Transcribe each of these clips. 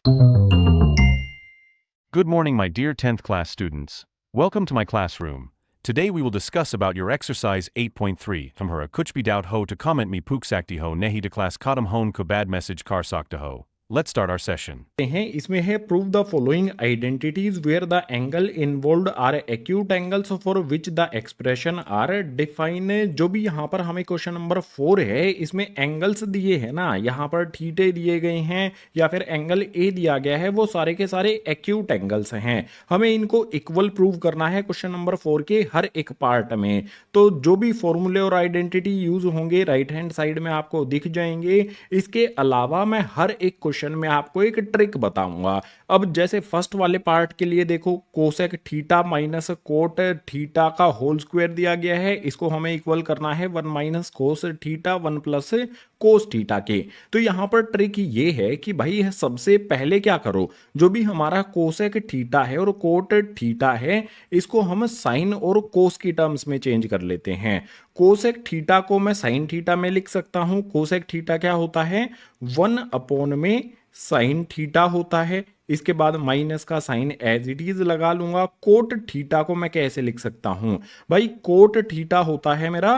Good morning, my dear 10th class students. Welcome to my classroom. Today we will discuss about your exercise 8.3. Tumhara kuch bhi doubt ho to comment me puk sakti ho nahi de class kadam hone ko bad message kar sakta ho. Let's start our session. हैं इसमें है prove the following identities where the angle involved are acute angles for which the expression are define. जो भी यहाँ पर हमें question number 4 है, इसमें एंगल्स दिए हैं ना, यहाँ पर थीटे दिए गए हैं या फिर एंगल ए दिया गया है, वो सारे के सारे एक्यूट एंगल्स हैं। हमें इनको इक्वल प्रूव करना है क्वेश्चन नंबर 4 के हर एक पार्ट में। तो जो भी फॉर्मूले और आइडेंटिटी यूज होंगे राइट हैंड साइड में आपको दिख जाएंगे। इसके अलावा मैं हर एक क्वेश्चन में आपको एक ट्रिक बताऊंगा। अब जैसे फर्स्ट वाले पार्ट के लिए देखो, cosec theta minus cot theta का होल स्क्वायर दिया गया है, इसको हमें इक्वल करना है 1 minus cos theta 1 plus cos theta के। तो यहां पर ट्रिक ये है कि भाई सबसे पहले क्या करो, जो भी हमारा कोसेक थीटा है और कोट थीटा है, इसको हम साइन और कोस की टर्म्स में चेंज कर लेते हैं। कोसेक थीटा को मैं साइन थीटा में लिख सकता हूं। कोसेक थीटा क्या होता है, 1 अपॉन में साइन थीटा होता है। इसके बाद माइनस का साइन एज इट इज लगा लूंगा। कोट थीटा को मैं कैसे लिख सकता हूं भाई, कोट थीटा होता है मेरा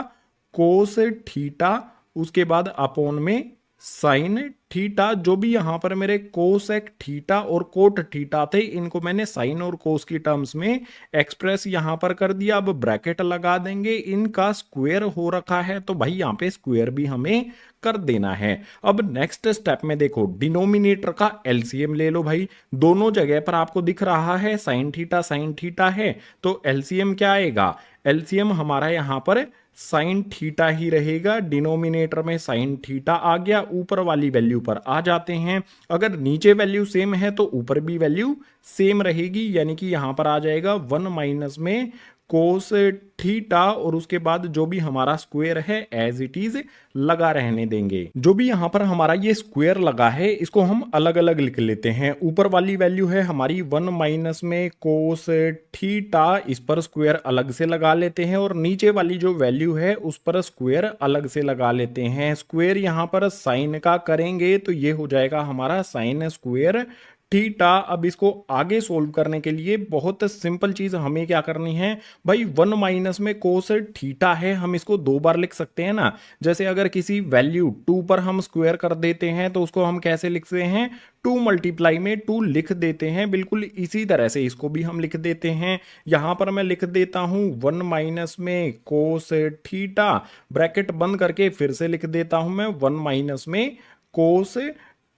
कोस थीटा, उसके बाद अपॉन में साइन थीटा। जो भी यहां पर मेरे कोसेक थीटा और कोट थीटा थे, इनको मैंने साइन और कोस की टर्म्स में एक्सप्रेस यहां पर कर दिया। अब ब्रैकेट लगा देंगे, इनका स्क्वायर हो रखा है तो भाई यहां पे स्क्वायर भी हमें कर देना है। अब नेक्स्ट स्टेप में देखो, डिनोमिनेटर का एलसीएम ले लो भाई। दोनों जगह पर आपको दिख रहा है साइन थीटा है, तो एलसीएम क्या आएगा, एलसीएम हमारा यहां पर साइन थीटा ही रहेगा। डिनोमिनेटर में साइन थीटा आ गया, ऊपर वाली वैल्यू पर आ जाते हैं। अगर नीचे वैल्यू सेम है तो ऊपर भी वैल्यू सेम रहेगी, यानी कि यहां पर आ जाएगा 1 माइनस में कोस थीटा, और उसके बाद जो भी हमारा स्क्वायर है एज इट इज लगा रहने देंगे। जो भी यहां पर हमारा ये स्क्वायर लगा है, इसको हम अलग अलग लिख लेते हैं। ऊपर वाली वैल्यू है हमारी 1 माइनस में कोस थीटा, इस पर स्क्वायर अलग से लगा लेते हैं, और नीचे वाली जो वैल्यू है उस पर स्क्वायर अलग से लगा लेते हैं। स्क्वायर यहां पर साइन का करेंगे तो ये हो जाएगा हमारा साइन स्क्वायर थीटा। अब इसको आगे सोल्व करने के लिए बहुत सिंपल चीज हमें क्या करनी है भाई, 1 माइनस में कोस थीटा है, हम इसको 2 बार लिख सकते हैं ना। जैसे अगर किसी वैल्यू 2 पर हम स्क्वायर कर देते हैं तो उसको हम कैसे लिखते हैं, 2 मल्टीप्लाई में 2 लिख देते हैं। बिल्कुल इसी तरह से इसको भी हम लिख देते हैं। यहां पर मैं लिख देता हूं 1 माइनस में कोस थीटा, ब्रैकेट बंद करके फिर से लिख देता हूं मैं 1 माइनस में कोस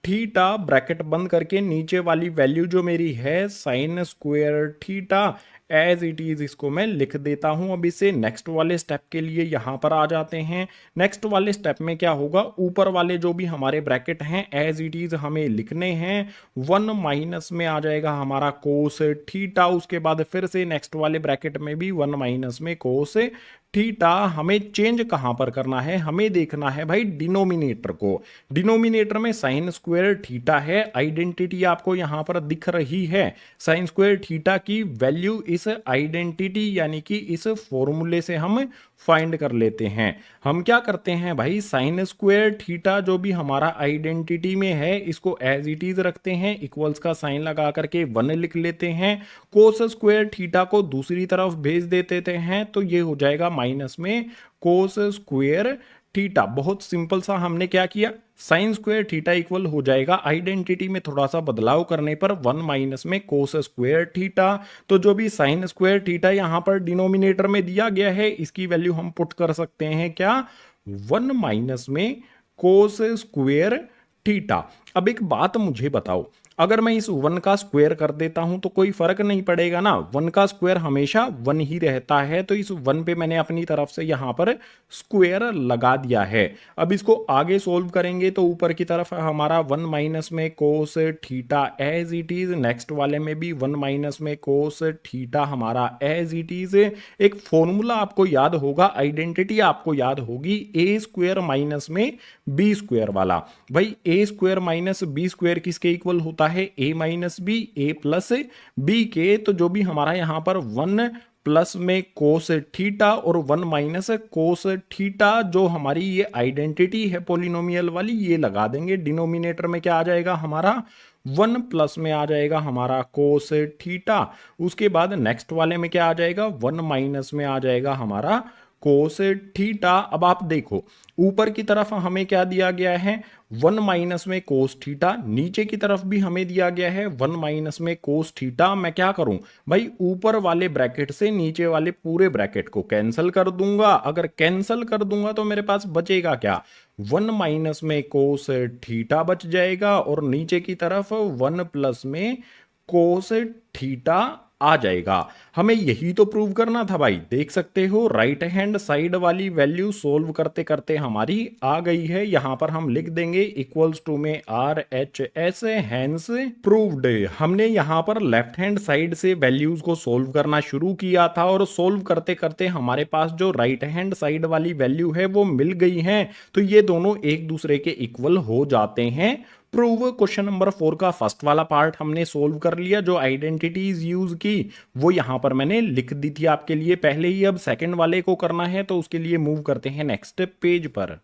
थीटा, ब्रैकेट बंद करके नीचे वाली वैल्यू जो मेरी है sine square theta as it is, इसको मैं लिख देता हूं। अब इसे नेक्स्ट वाले स्टेप के लिए यहां पर आ जाते हैं। नेक्स्ट वाले स्टेप में क्या होगा, ऊपर वाले जो भी हमारे ब्रैकेट हैं एज इट इज हमें लिखने हैं। 1 माइनस में आ जाएगा हमारा कोस थीटा, उसके बाद फिर से नेक्स्ट वाले ब्रैकेट में भी 1 माइनस में कोस थीटा। हमें चेंज कहां पर करना है, हमें देखना है भाई डिनोमिनेटर को। डिनोमिनेटर में साइन स्क्वायर थीटा है, आइडेंटिटी आपको यहां पर दिख रही है। साइन स्क्वायर थीटा की वैल्यू इस आइडेंटिटी यानी कि इस फॉर्मूले से हम फाइंड कर लेते हैं। हम क्या करते हैं भाई, साइन स्क्वायर थीटा जो भी हमारा आइडेंटिटी में है, इसको एज इट इज रखते हैं, इक्वल्स का साइन लगा करके 1 लिख लेते हैं। कोस स्क्वायर थीटा को दूसरी तरफ भेज देते हैं, तो ये हो जाएगा माइनस में कोस स्क्वायर थीटा। बहुत सिंपल सा हमने क्या किया, साइन स्क्वायर थीटा इक्वल हो जाएगा, आइडेंटिटी में थोड़ा सा बदलाव करने पर 1 माइनस में कोस स्क्वायर थीटा। तो जो भी साइन स्क्वायर थीटा यहां पर डिनोमिनेटर में दिया गया है, इसकी वैल्यू हम पुट कर सकते हैं क्या, 1 माइनस में कोस स्क्वायर थीटा। अब एक बात मुझे बताओ, अगर मैं इस 1 का स्क्वायर कर देता हूं तो कोई फर्क नहीं पड़ेगा ना, 1 का स्क्वायर हमेशा 1 ही रहता है। तो इस 1 पे मैंने अपनी तरफ से यहां पर स्क्वायर लगा दिया है। अब इसको आगे सोल्व करेंगे तो ऊपर की तरफ हमारा 1 माइनस में cos theta as it is, next वाले में भी 1 माइनस में कोस थीटा हमारा एज इट इज। एक फॉर्मूला आपको याद होगा, आइडेंटिटी आपको याद होगी, ए स्क्वायर माइनस में बी स्क्वायर वाला। भाई A square minus B square किसके इक्वल होता है, A minus B, A plus B के। तो जो भी हमारा यहां पर 1 प्लस में कोस थीटा और 1 माइनस कोस थीटा, जो हमारी ये आइडेंटिटी है पोलिनोमियल वाली, ये लगा देंगे। डिनोमिनेटर में क्या आ जाएगा हमारा वन प्लस में आ जाएगा हमारा कोस थीटा। उसके बाद नेक्स्ट वाले में क्या आ जाएगा, वन माइनस में आ जाएगा हमारा कोस थीटा। अब आप देखो ऊपर की तरफ हमें क्या दिया गया है, वन माइनस में कोस थीटा, नीचे की तरफ भी हमें दिया गया है वन माइनस में कोस थीटा। मैं क्या करूं भाई, ऊपर वाले ब्रैकेट से नीचे वाले पूरे ब्रैकेट को कैंसिल कर दूंगा। अगर कैंसिल कर दूंगा तो मेरे पास बचेगा क्या, वन माइनस में कोस थीटा बच जाएगा और नीचे की तरफ वन प्लस में कोस थीटा आ जाएगा। हमें यही तो प्रूव करना था भाई। देख सकते हो राइट हैंड साइड वाली वैल्यू सोल्व करते करते हमारी आ गई है। यहां पर हम लिख देंगे इक्वल्स टू में R H S, hence proved. हमने यहां पर लेफ्ट हैंड साइड से वैल्यूज को सोल्व करना शुरू किया था और सोल्व करते करते हमारे पास जो राइट हैंड साइड वाली वैल्यू है वो मिल गई है। तो ये दोनों एक दूसरे के इक्वल हो जाते हैं। प्रूव। क्वेश्चन नंबर 4 का फर्स्ट वाला पार्ट हमने सोल्व कर लिया। जो आइडेंटिटीज यूज की वो यहां पर मैंने लिख दी थी आपके लिए पहले ही। अब सेकंड वाले को करना है तो उसके लिए मूव करते हैं नेक्स्ट पेज पर।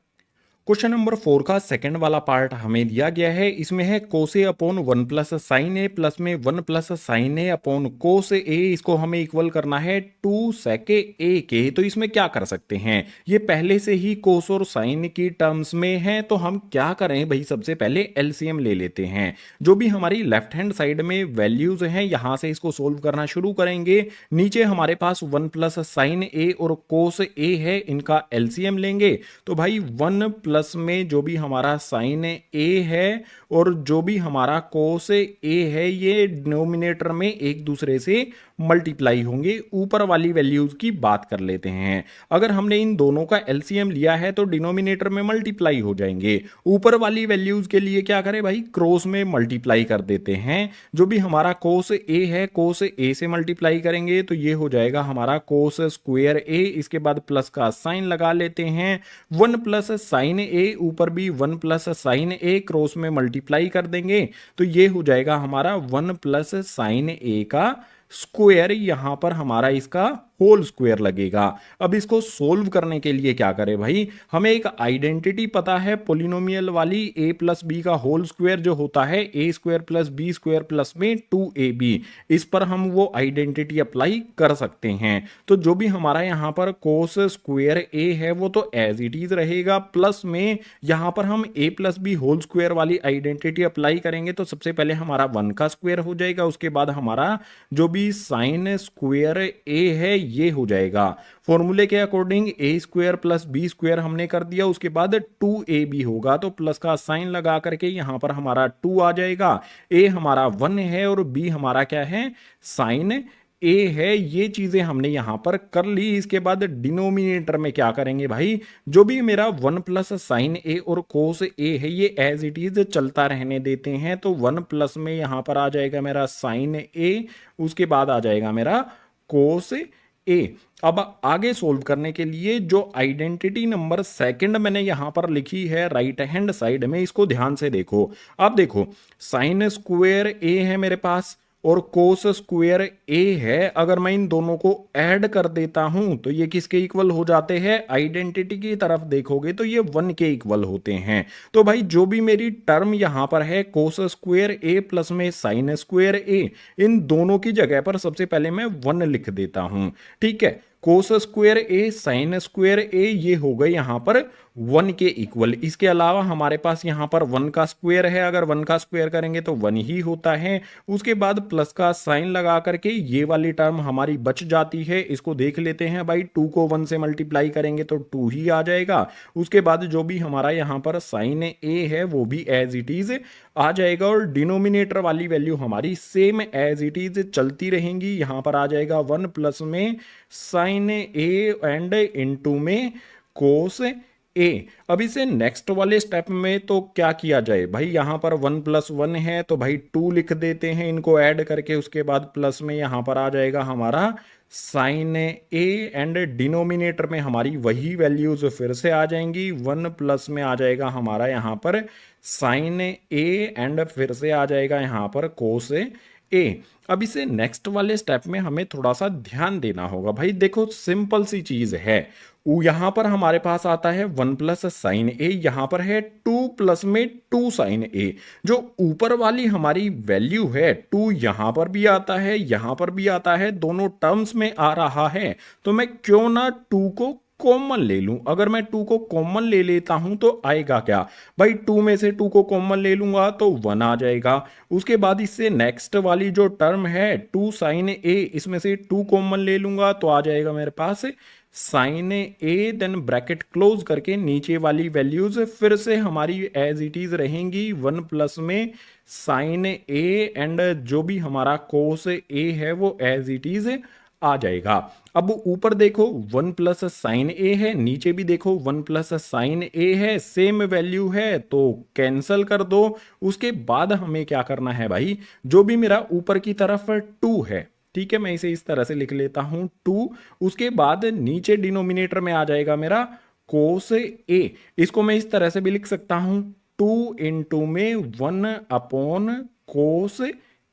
क्वेश्चन नंबर 4 का सेकंड वाला पार्ट हमें दिया गया है। इसमें है कोस ए अपॉन वन प्लस साइन ए प्लस में वन प्लस साइन ए अपॉन कोस ए। इसको हमें इक्वल करना है टू सेक ए के। तो इसमें क्या कर सकते हैं, ये पहले से ही कोस और साइन की टर्म्स में है। तो हम क्या करें भाई, सबसे पहले एलसीएम ले लेते हैं। जो भी हमारी लेफ्ट हैंड साइड में वैल्यूज हैं यहां से इसको सोल्व करना शुरू करेंगे। नीचे हमारे पास वन प्लस साइन ए और कोस ए है, इनका एलसीएम लेंगे। तो भाई वन प्लस में जो भी हमारा साइन ए है और जो भी हमारा कोस ए है ये डिनोमिनेटर में एक दूसरे से मल्टीप्लाई होंगे। ऊपर वाली वैल्यूज की बात कर लेते हैं। अगर हमने इन दोनों का एलसीएम लिया है तो डिनोमिनेटर में मल्टीप्लाई हो जाएंगे। ऊपर वाली वैल्यूज के लिए क्या करें भाई, क्रॉस में मल्टीप्लाई कर देते हैं। जो भी हमारा कोस ए है कोस ए से मल्टीप्लाई करेंगे तो ये हो जाएगा हमारा कोस स्क्वायर ए। इसके बाद प्लस का साइन लगा लेते हैं। वन प्लस साइन ए, ऊपर भी वन प्लस साइन ए, क्रॉस में मल्टीप्लाई कर देंगे तो ये हो जाएगा हमारा वन प्लस साइन ए का स्क्वायर। यहां पर हमारा इसका होल स्क्वायर लगेगा। अब इसको सोल्व करने के लिए क्या करें भाई, हमें एक आइडेंटिटी पता है पोलिनोमियल वाली, a प्लस बी का होल स्क्वायर जो होता है a square plus b square plus में 2ab। इस पर हम वो आइडेंटिटी अप्लाई कर सकते हैं। तो जो भी हमारा यहां पर कोस स्क्वायर a है वो तो एज इट इज रहेगा, प्लस में यहां पर हम a plus B whole square वाली आइडेंटिटी अप्लाई करेंगे। तो सबसे पहले हमारा वन का स्क्वायर हो जाएगा, उसके बाद हमारा जो भी साइन स्क्वायर a है ये हो जाएगा। फॉर्मूले के अकॉर्डिंग ए स्क्वायर प्लस बी स्क्वायर हमने कर दिया, उसके बाद 2ab होगा। तो प्लस का साइन लगा करके यहां पर हमारा 2 आ जाएगा। ए हमारा 1 है और बी हमारा क्या है, साइन ए है। ये चीजें हमने यहां पर कर ली। इसके बाद डिनोमिनेटर में क्या करेंगे भाई, जो भी मेरा वन प्लस साइन ए और कोस ए है ये एज इट इज चलता रहने देते हैं। तो वन प्लस में यहां पर आ जाएगा मेरा साइन ए, उसके बाद आ जाएगा मेरा कोस ए। अब आगे सोल्व करने के लिए जो आइडेंटिटी नंबर सेकंड मैंने यहां पर लिखी है राइट हैंड साइड में, इसको ध्यान से देखो। अब देखो साइन स्क्वायर ए है मेरे पास और कोस स्क्वायर ए है। अगर मैं इन दोनों को ऐड कर देता हूं तो ये किसके इक्वल हो जाते हैं, आइडेंटिटी की तरफ देखोगे तो ये 1 के इक्वल होते हैं। तो भाई जो भी मेरी टर्म यहां पर है कोस स्क्वायर ए प्लस में साइन स्क्वायर ए, इन दोनों की जगह पर सबसे पहले मैं 1 लिख देता हूं। ठीक है, कोस स्क्वायर ए साइन स्क्वायर ए ये हो गए यहां पर 1 के इक्वल। इसके अलावा हमारे पास यहां पर 1 का स्क्वायर है, अगर 1 का स्क्वायर करेंगे तो 1 ही होता है। उसके बाद प्लस का साइन लगा करके ये वाली टर्म हमारी बच जाती है। इसको देख लेते हैं भाई, 2 को 1 से मल्टीप्लाई करेंगे तो 2 ही आ जाएगा। उसके बाद जो भी हमारा यहां पर साइन ए है वो भी एज इट इज आ जाएगा और डिनोमिनेटर वाली वैल्यू हमारी सेम एज इट इज चलती रहेंगी। यहां पर आ जाएगा 1 प्लस में साइन ए एंड इनटू में कोस ए। अब इसे नेक्स्ट वाले स्टेप में तो क्या किया जाए भाई, यहां पर 1 प्लस 1 है तो भाई 2 लिख देते हैं इनको ऐड करके। उसके बाद प्लस में यहां पर आ जाएगा हमारा साइन ए एंड डिनोमिनेटर में हमारी वही वैल्यूज फिर से आ जाएंगी। 1 प्लस में आ जाएगा हमारा यहां पर साइन ए एंड फिर से आ जाएगा यहां पर कोस ए। अब इसे नेक्स्ट वाले स्टेप में हमें थोड़ा सा ध्यान देना होगा भाई। देखो सिंपल सी चीज है, यहां पर हमारे पास आता है 1 प्लस साइन ए, यहां पर है 2 प्लस में 2 साइन ए। जो ऊपर वाली हमारी वैल्यू है 2 यहां पर भी आता है, यहां पर भी आता है, दोनों टर्म्स में आ रहा है, तो मैं क्यों ना 2 को कॉमन ले लूं। अगर मैं 2 को कॉमन ले लेता हूं तो आएगा क्या भाई, 2 में से 2 को कॉमन ले लूंगा तो 1 आ जाएगा। उसके बाद इससे नेक्स्ट वाली जो टर्म है 2 साइन ए, इसमें से 2 कॉमन ले लूंगा तो आ जाएगा मेरे पास साइन ए, देन ब्रैकेट क्लोज करके नीचे वाली वैल्यूज फिर से हमारी एज इट इज रहेंगी 1 प्लस में साइन ए, एंड जो भी हमारा कोस ए है वो एज इट इज आ जाएगा। अब ऊपर देखो 1 प्लस साइन ए है, नीचे भी देखो 1 प्लस साइन ए है, सेम वैल्यू है तो कैंसल कर दो। उसके बाद हमें क्या करना है भाई, जो भी मेरा ऊपर की तरफ 2 है, ठीक है, मैं इसे इस तरह से लिख लेता हूं 2। उसके बाद नीचे डिनोमिनेटर में आ जाएगा मेरा कोस ए, इसको मैं इस तरह से भी लिख सकता हूं 2 इंटू में 1 अपॉन कोस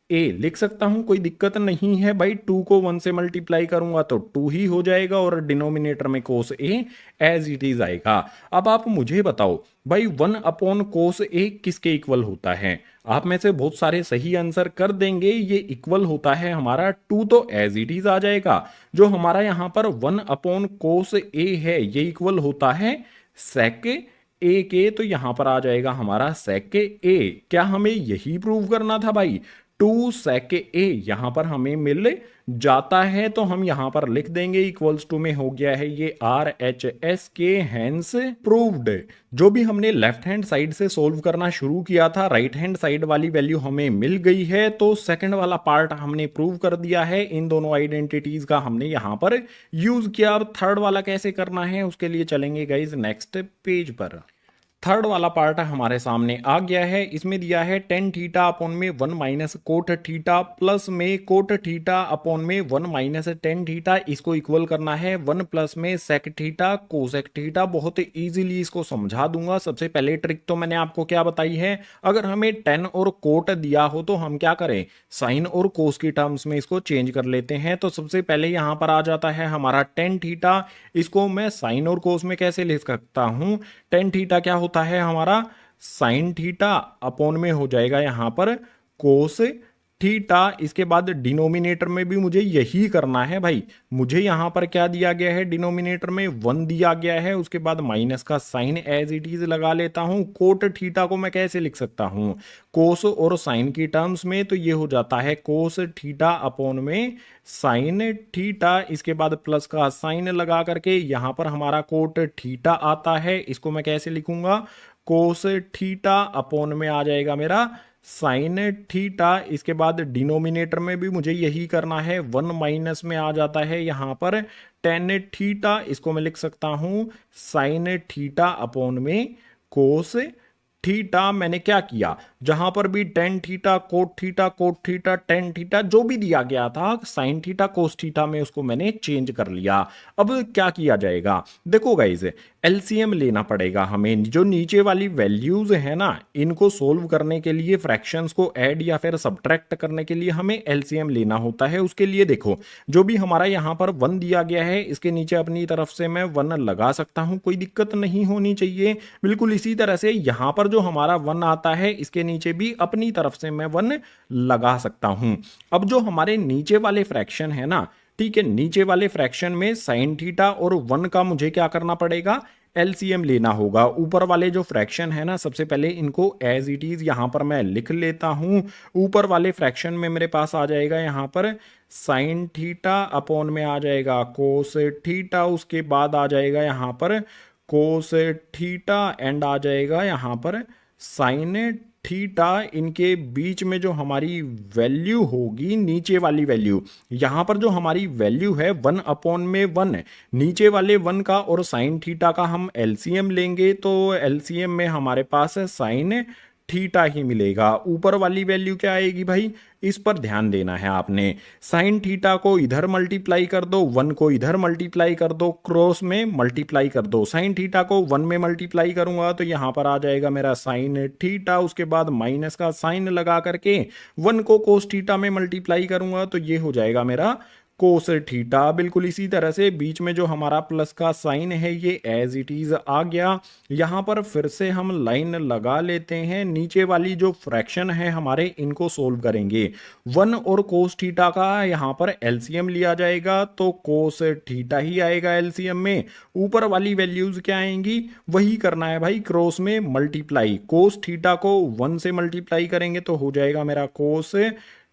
ए लिख सकता हूं, कोई दिक्कत नहीं है भाई। 2 को 1 से मल्टीप्लाई करूंगा तो 2 ही हो जाएगा और डिनोमिनेटर में कोस ए एज इट इज आएगा। अब आप मुझे बताओ भाई 1 अपॉन कोस ए किसके इक्वल होता है। आप में से बहुत सारे सही आंसर कर देंगे, ये इक्वल होता है हमारा 2, तो एज इट इज आ जाएगा। जो हमारा यहां पर 1 अपॉन कोस ए है ये इक्वल होता है सेक ए के, तो यहां पर आ जाएगा हमारा सेक ए। क्या हमें यही प्रूव करना था भाई, 2 सेक ए यहां पर हमें मिल जाता है, तो हम यहां पर लिख देंगे इक्वल्स टू में हो गया है ये आर एच एस के, हैंस प्रूव्ड। जो भी हमने लेफ्ट हैंड साइड से सोल्व करना शुरू किया था, राइट हैंड साइड वाली वैल्यू हमें मिल गई है, तो सेकंड वाला पार्ट हमने प्रूव कर दिया है। इन दोनों आइडेंटिटीज का हमने यहां पर यूज किया। अब थर्ड वाला कैसे करना है उसके लिए चलेंगे गाइज नेक्स्ट पेज पर। थर्ड वाला पार्ट हमारे सामने आ गया है, इसमें दिया है टेन थीटा अपॉन में 1 माइनस कोट थीटा प्लस में कोट थीटा अपॉन में 1 माइनस टेन थीटा, इसको इक्वल करना है 1 प्लस में सेक थीटा कोसेक थीटा। बहुत इजीली इसको समझा दूंगा। सबसे पहले ट्रिक तो मैंने आपको क्या बताई है, अगर हमें टेन और कोट दिया हो तो हम क्या करें, साइन और कोस की टर्म्स में इसको चेंज कर लेते हैं। तो सबसे पहले यहां पर आ जाता है हमारा टेन थीटा, इसको मैं साइन और कोस में कैसे लिख सकता हूं, टेन थीटा क्या होता है हमारा साइन थीटा अपॉन में हो जाएगा यहां पर कोस थीटा। इसके बाद डिनोमिनेटर में भी मुझे यही करना है भाई। मुझे यहां पर क्या दिया गया है, डिनोमिनेटर में 1 दिया गया है, उसके बाद माइनस का साइन एज इट इज लगा लेता हूं। कोट थीटा को मैं कैसे लिख सकता हूं, कोस और साइन की टर्म्स में, तो ये हो जाता है कोस थीटा अपॉन में साइन थीटा। इसके बाद प्लस का साइन लगा करके यहां पर हमारा कोट थीटा आता है, इसको मैं कैसे लिखूंगा, कोस थीटा अपॉन में आ जाएगा मेरा साइन थीटा। इसके बाद डिनोमिनेटर में भी मुझे यही करना है, 1 माइनस में आ जाता है यहां पर टेन थीटा, इसको मैं लिख सकता हूं साइन थीटा अपॉन में कोस थीटा। मैंने क्या किया, जहां पर भी tan theta cot theta tan theta जो भी दिया गया था साइन थीटा कोस थीटा में उसको मैंने चेंज कर लिया। अब क्या किया जाएगा, देखो गाइज एलसीएम लेना पड़ेगा हमें। जो नीचे वाली वैल्यूज है ना, इनको सोल्व करने के लिए, फ्रैक्शंस को ऐड या फिर सब्ट्रैक्ट करने के लिए हमें एलसीएम लेना होता है। उसके लिए देखो जो भी हमारा यहाँ पर 1 दिया गया है, इसके नीचे अपनी तरफ से मैं 1 लगा सकता हूं, कोई दिक्कत नहीं होनी चाहिए। बिल्कुल इसी तरह से यहां पर जो हमारा 1 आता है, इसके नीचे भी अपनी तरफ से मैं 1 लगा सकता हूं। अब जो हमारे नीचे वाले फ्रैक्शन है ना, ठीक है, नीचे वाले फ्रैक्शन में साइन थीटा और 1 का मुझे क्या करना पड़ेगा, एलसीएम लेना होगा। ऊपर वाले जो फ्रैक्शन है ना, सबसे पहले इनको एज इट इज यहां पर मैं लिख लेता हूं। ऊपर वाले फ्रैक्शन में मेरे पास आ जाएगा यहां पर साइन थीटा अपॉन में आ जाएगा कोस थीटा, उसके बाद आ जाएगा यहां पर कोस थीटा एंड आ जाएगा यहां पर साइन थीटा। इनके बीच में जो हमारी वैल्यू होगी, नीचे वाली वैल्यू, यहां पर जो हमारी वैल्यू है 1 अपॉन में 1, नीचे वाले 1 का और साइन थीटा का हम एलसीएम लेंगे, तो एलसीएम में हमारे पास है साइन थीटा ही मिलेगा। ऊपर वाली वैल्यू क्या आएगी भाई, इस पर ध्यान देना है आपने। साइन थीटा को इधर मल्टीप्लाई कर दो, 1 को इधर मल्टीप्लाई कर दो, क्रॉस में मल्टीप्लाई कर दो। साइन थीटा को 1 में मल्टीप्लाई करूंगा तो यहां पर आ जाएगा मेरा साइन थीटा, उसके बाद माइनस का साइन लगा करके 1 को कोस थीटा में मल्टीप्लाई करूंगा तो ये हो जाएगा मेरा कोस थीटा। बिल्कुल इसी तरह से बीच में जो हमारा प्लस का साइन है ये एज इट इज आ गया। यहां पर फिर से हम लाइन लगा लेते हैं। नीचे वाली जो फ्रैक्शन है हमारे, इनको सोल्व करेंगे। 1 और कोस थीटा का यहां पर एलसीएम लिया जाएगा तो कोस थीटा ही आएगा एलसीएम में। ऊपर वाली वैल्यूज क्या आएंगी, वही करना है भाई, क्रॉस में मल्टीप्लाई। कोस थीटा को 1 से मल्टीप्लाई करेंगे तो हो जाएगा मेरा कोस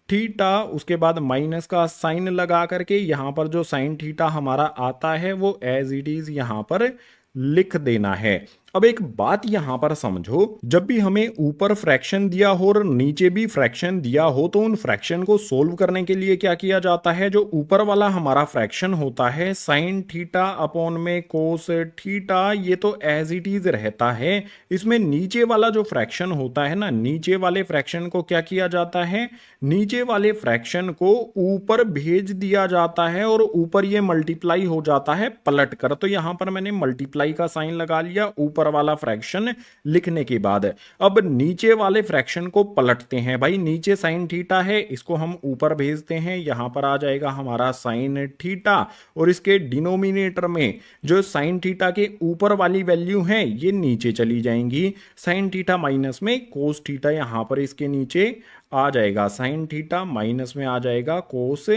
थीटा, उसके बाद माइनस का साइन लगा करके यहां पर जो साइन थीटा हमारा आता है वो एज इट इज यहां पर लिख देना है। अब एक बात यहां पर समझो, जब भी हमें ऊपर फ्रैक्शन दिया हो और नीचे भी फ्रैक्शन दिया हो तो उन फ्रैक्शन को सोल्व करने के लिए क्या किया जाता है, जो ऊपर वाला हमारा फ्रैक्शन होता है साइन थीटा अपॉन में कोस थीटा, ये तो एज इट इज रहता है। इसमें नीचे वाला जो फ्रैक्शन होता है ना, नीचे वाले फ्रैक्शन को क्या किया जाता है, नीचे वाले फ्रैक्शन को ऊपर भेज दिया जाता है और ऊपर ये मल्टीप्लाई हो जाता है पलट कर। तो यहां पर मैंने मल्टीप्लाई का साइन लगा लिया ऊपर वाला फ्रैक्शन लिखने के बाद। अब नीचे वाले फ्रैक्शन को पलटते हैं भाई। नीचे साइन थीटा है, इसको हम ऊपर भेजते हैं, यहां पर आ जाएगा हमारा साइन थीटा और इसके डिनोमिनेटर में जो साइन थीटा के ऊपर वाली वैल्यू है ये नीचे चली जाएंगी। साइन थीटा माइनस में कोस थीटा यहां पर इसके नीचे आ जाएगा, साइन थीटा माइनस में आ जाएगा कोस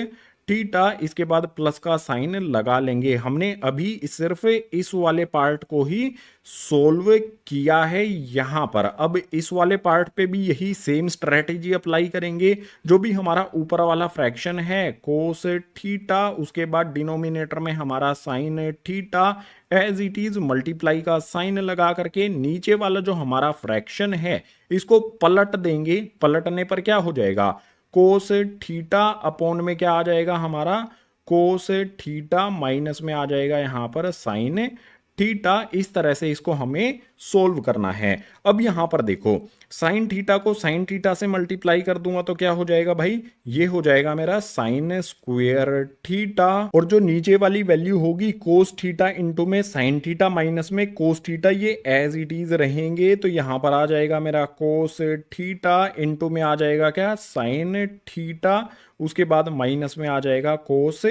थीटा। इसके बाद प्लस का साइन लगा लेंगे। हमने अभी सिर्फ इस वाले पार्ट को ही सोल्व किया है यहां पर। अब इस वाले पार्ट पे भी यही सेम स्ट्रेटेजी अप्लाई करेंगे। जो भी हमारा ऊपर वाला फ्रैक्शन है कोस थीटा, उसके बाद डिनोमिनेटर में हमारा sine theta, as it is multiply का साइन लगा करके नीचे वाला जो हमारा फ्रैक्शन है इसको पलट देंगे। पलटने पर क्या हो जाएगा, कोस थीटा अपॉन में क्या आ जाएगा हमारा, कोस थीटा माइनस में आ जाएगा यहां पर साइन थीटा। इस तरह से इसको हमें सोल्व करना है। अब यहां पर देखो, साइन थीटा को साइन थीटा से मल्टीप्लाई कर दूंगा तो क्या हो जाएगा भाई, ये हो जाएगा मेरा साइन स्क्वायर थीटा। और जो नीचे वाली वैल्यू होगी कोस थीटा इंटू में साइन थीटा माइनस में कोस थीटा, ये एज इट इज रहेंगे। तो यहां पर आ जाएगा मेरा कोस थीटा इंटू में आ जाएगा क्या, साइन थीटा, उसके बाद माइनस में आ जाएगा कोस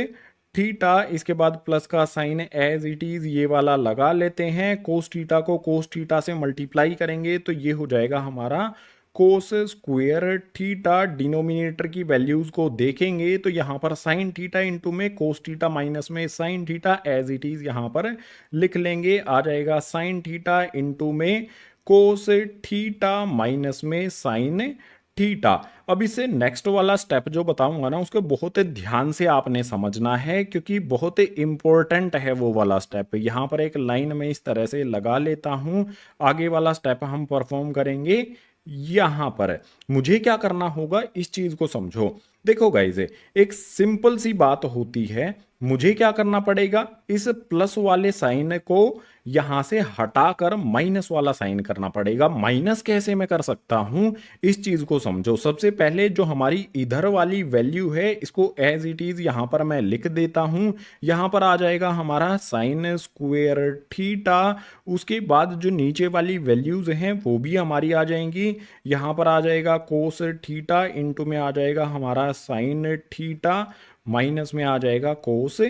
थीटा। इसके बाद प्लस का साइन एज इट इज ये वाला लगा लेते हैं। कोस थीटा को कोस थीटा से मल्टीप्लाई करेंगे तो ये हो जाएगा हमारा कोस स्क्वायर थीटा। डिनोमिनेटर की वैल्यूज को देखेंगे तो यहां पर साइन थीटा इंटू में कोस थीटा माइनस में sine theta, as it is यहां पर लिख लेंगे। आ जाएगा साइन थीटा इंटू में कोस थीटा माइनस में साइन थीटा। अब इससे नेक्स्ट वाला स्टेप जो बताऊंगा ना उसको बहुत ध्यान से आपने समझना है, क्योंकि बहुत इंपॉर्टेंट है वो वाला स्टेप। यहां पर एक लाइन में इस तरह से लगा लेता हूं। आगे वाला स्टेप हम परफॉर्म करेंगे। यहां पर मुझे क्या करना होगा, इस चीज को समझो। देखो गाइज, एक सिंपल सी बात होती है। मुझे क्या करना पड़ेगा, इस प्लस वाले साइन को यहां से हटाकर माइनस वाला साइन करना पड़ेगा। माइनस कैसे मैं कर सकता हूं, इस चीज को समझो। सबसे पहले जो हमारी इधर वाली वैल्यू है इसको एज इट इज यहां पर मैं लिख देता हूं। यहां पर आ जाएगा हमारा साइन स्क्वायर थीटा। उसके बाद जो नीचे वाली वैल्यूज हैं वो भी हमारी आ जाएंगी। यहां पर आ जाएगा कोस थीटा इंटू में आ जाएगा हमारा साइन थीटा, माइनस में आ जाएगा कोस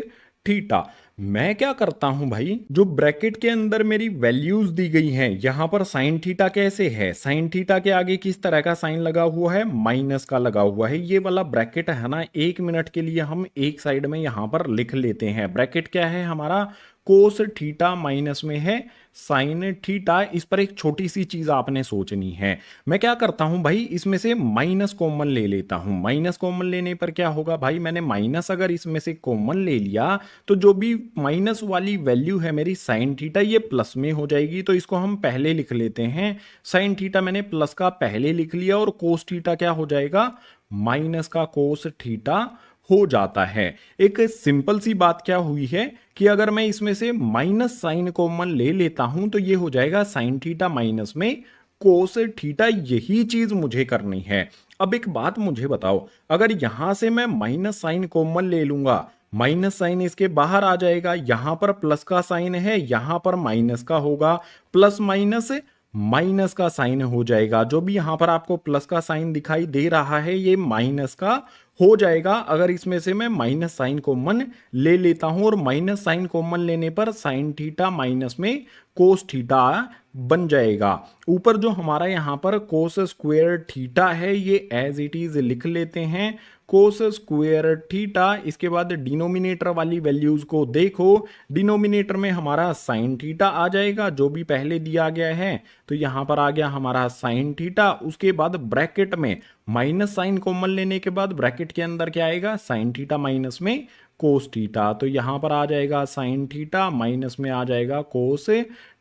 थीटा। मैं क्या करता हूं भाई, जो ब्रैकेट के अंदर मेरी वैल्यूज दी गई हैं, यहां पर साइन थीटा कैसे है, साइन थीटा के आगे किस तरह का साइन लगा हुआ है, माइनस का लगा हुआ है। ये वाला ब्रैकेट है ना, 1 मिनट के लिए हम एक साइड में यहां पर लिख लेते हैं। ब्रैकेट क्या है हमारा, कोस थीटा माइनस में है साइन थीटा। इस पर एक छोटी सी चीज आपने सोचनी है। मैं क्या करता हूं भाई, इसमें से माइनस कॉमन ले लेता हूं। माइनस कॉमन लेने पर क्या होगा भाई, मैंने माइनस अगर इसमें से कॉमन ले लिया तो जो भी माइनस वाली वैल्यू है मेरी साइन थीटा, ये प्लस में हो जाएगी। तो इसको हम पहले लिख लेते हैं। साइन थीटा मैंने प्लस का पहले लिख लिया और कोस थीटा क्या हो जाएगा, माइनस का कोस थीटा हो जाता है। एक सिंपल सी बात क्या हुई है कि अगर मैं इसमें से माइनस साइन कॉमन ले लेता हूं तो ये हो जाएगा साइन थीटा माइनस में कोस थीटा, यही चीज मुझे करनी है। अब एक बात मुझे बताओ, अगर यहां से मैं माइनस साइन कॉमन ले लूंगा, माइनस साइन इसके बाहर आ जाएगा, यहां पर प्लस का साइन है, यहां पर माइनस का होगा, प्लस माइनस माइनस का साइन हो जाएगा। जो भी यहां पर आपको प्लस का साइन दिखाई दे रहा है ये माइनस का हो जाएगा, अगर इसमें से मैं माइनस साइन कॉमन ले लेता हूं। और माइनस साइन कॉमन लेने पर साइन थीटा माइनस में कोस थीटा बन जाएगा। ऊपर जो हमारा यहाँ पर कोस स्क्वायर थीटा है ये एज इट इज लिख लेते हैं, कोस स्क्वायर थीटा। इसके बाद डिनोमिनेटर वाली वैल्यूज को देखो, डिनोमिनेटर में हमारा साइन थीटा आ जाएगा जो भी पहले दिया गया है, तो यहां पर आ गया हमारा साइन थीटा। उसके बाद ब्रैकेट में माइनस साइन कॉमन लेने के बाद ब्रैकेट के अंदर क्या आएगा, साइन थीटा माइनस में कोस थीटा, तो यहां पर आ जाएगा साइन थीटा माइनस में आ जाएगा कोस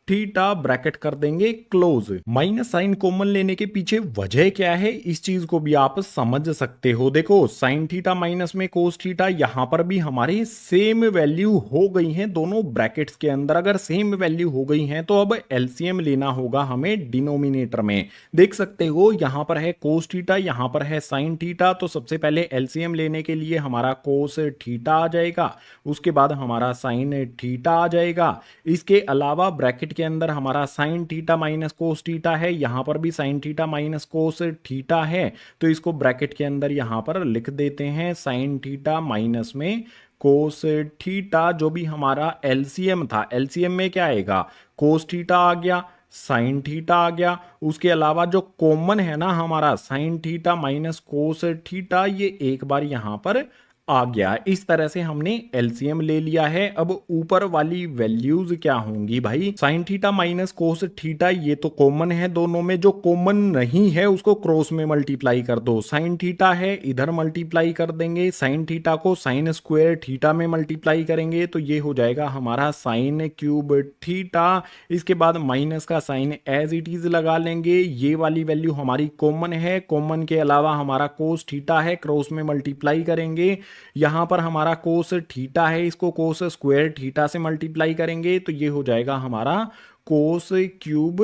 थीटा, ब्रैकेट कर देंगे क्लोज। माइनस साइन कॉमन लेने के पीछे वजह क्या है इस चीज को भी आप समझ सकते हो। देखो साइन थीटा माइनस में कोस थीटा, यहां पर भी हमारी सेम वैल्यू हो गई है दोनों ब्रैकेट्स के अंदर। अगर सेम वैल्यू हो गई है तो अब एलसीएम लेना होगा हमें डिनोमिनेटर में। देख सकते हो यहां पर है कोस थीटा, यहां पर है साइन थीटा, तो सबसे पहले एलसीएम लेने के लिए हमारा कोस थीटा आ जाएगा, उसके बाद हमारा साइन थीटा आ जाएगा। इसके अलावा ब्रैकेट के अंदर हमारा sine theta minus cos theta है, यहां पर भी sign theta minus cos theta है, तो इसको ब्रैकेट के अंदर यहां पर लिख देते हैं साइन थीटा माइनस में कोस थीटा। जो भी हमारा एलसीएम था, एलसीएम में क्या आएगा, कोस थीटा आ गया, साइन थीटा आ गया। उसके अलावा जो कॉमन है ना हमारा sine theta minus cos theta, ये एक बार यहां पर आ गया। इस तरह से हमने एलसीएम ले लिया है। अब ऊपर वाली वैल्यूज क्या होंगी भाई, sign theta minus cos theta ये तो कॉमन है दोनों में, जो कॉमन नहीं है उसको क्रॉस में मल्टीप्लाई कर दो। साइन थीटा है इधर मल्टीप्लाई कर देंगे, साइन थीटा को साइन स्क्वायर थीटा में मल्टीप्लाई करेंगे तो ये हो जाएगा हमारा साइन क्यूब थीटा। इसके बाद माइनस का साइन एज इट इज लगा लेंगे, ये वाली वैल्यू हमारी कॉमन है, कॉमन के अलावा हमारा कोस थीटा है, क्रॉस में मल्टीप्लाई करेंगे। यहां पर हमारा कोस थीटा है, इसको कोस स्क्वायर थीटा से मल्टीप्लाई करेंगे तो ये हो जाएगा हमारा कोस क्यूब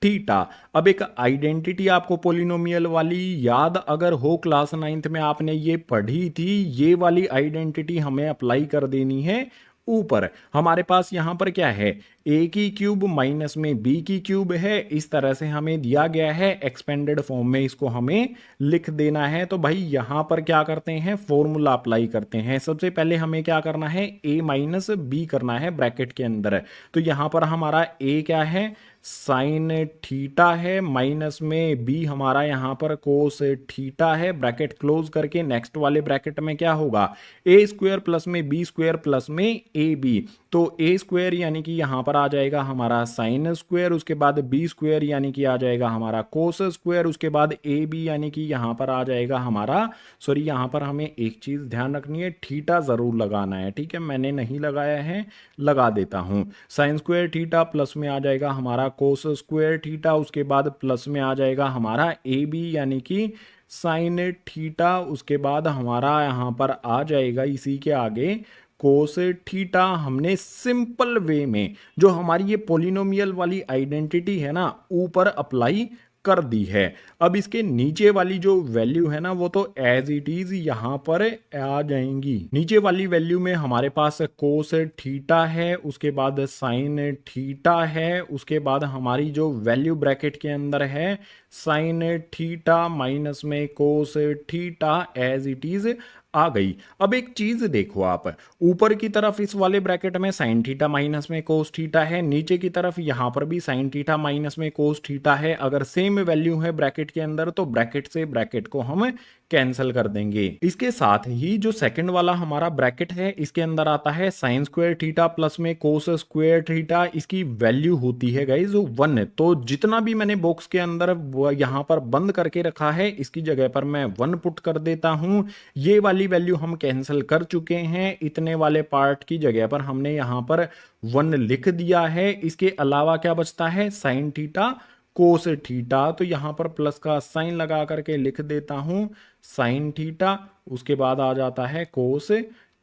थीटा। अब एक आइडेंटिटी आपको पोलिनोमियल वाली याद अगर हो, क्लास 9th में आपने ये पढ़ी थी, ये वाली आइडेंटिटी हमें अप्लाई कर देनी है ऊपर। हमारे पास यहां पर क्या है, ए की क्यूब माइनस में बी की क्यूब है, इस तरह से हमें दिया गया है, एक्सपेंडेड फॉर्म में इसको हमें लिख देना है। तो भाई यहां पर क्या करते हैं, फॉर्मूला अप्लाई करते हैं। सबसे पहले हमें क्या करना है, ए माइनस बी करना है ब्रैकेट के अंदर। तो यहां पर हमारा ए क्या है, साइन थीटा है, माइनस में बी हमारा यहां पर कोस थीटा है, ब्रैकेट क्लोज करके नेक्स्ट वाले ब्रैकेट में क्या होगा, ए स्क्वायर प्लस में बी स्क्वायर प्लस में ए बी। तो ए स्क्वायर यानी कि यहां पर आ जाएगा हमारा साइन स्क्वायर, उसके बाद बी स्क्वायर यानी कि आ जाएगा हमारा कोस स्क्वायर, उसके बाद ए बी यानी कि यहां पर आ जाएगा हमारा, सॉरी यहां पर हमें एक चीज ध्यान रखनी है, थीटा जरूर लगाना है, ठीक है, मैंने नहीं लगाया है, लगा देता हूं। साइन स्क्वायर थीटा प्लस में आ जाएगा हमारा कोस स्क्वायर थीटा, उसके बाद प्लस में आ जाएगा हमारा ए बी यानी कि साइन थीटा, उसके बाद हमारा यहां पर आ जाएगा इसी के आगे कोस थीटा। हमने सिंपल वे में जो हमारी ये पोलिनोमियल वाली आइडेंटिटी है ना ऊपर अप्लाई कर दी है। अब इसके नीचे वाली जो वैल्यू है ना वो तो एज इट इज यहां पर आ जाएंगी। नीचे वाली वैल्यू में हमारे पास कोस थीटा है, उसके बाद साइन थीटा है, उसके बाद हमारी जो वैल्यू ब्रैकेट के अंदर है साइन थीटा माइनस में cos theta as it is आ गई। अब एक चीज देखो आप, ऊपर की तरफ इस वाले ब्रैकेट में साइन थीटा माइनस में कोस थीटा है, नीचे की तरफ यहां पर भी साइन थीटा माइनस में कोस थीटा है। अगर सेम वैल्यू है ब्रैकेट के अंदर तो ब्रैकेट से ब्रैकेट को हम कैंसिल कर देंगे। इसके साथ ही जो सेकंड वाला हमारा ब्रैकेट है इसके अंदर आता है साइन स्क्वायर थीटा प्लस में कोस स्क्वायर थीटा, इसकी वैल्यू होती है गाइज 1। तो जितना भी मैंने बॉक्स के अंदर यहां पर बंद करके रखा है इसकी जगह पर मैं 1 पुट कर देता हूं। ये वाली वैल्यू हम कैंसिल कर चुके हैं, इतने वाले पार्ट की जगह पर हमने यहां पर 1 लिख दिया है। इसके अलावा क्या बचता है, साइन थीटा कोस थीटा, तो यहां पर प्लस का साइन लगा करके लिख देता हूं साइन थीटा, उसके बाद आ जाता है कोस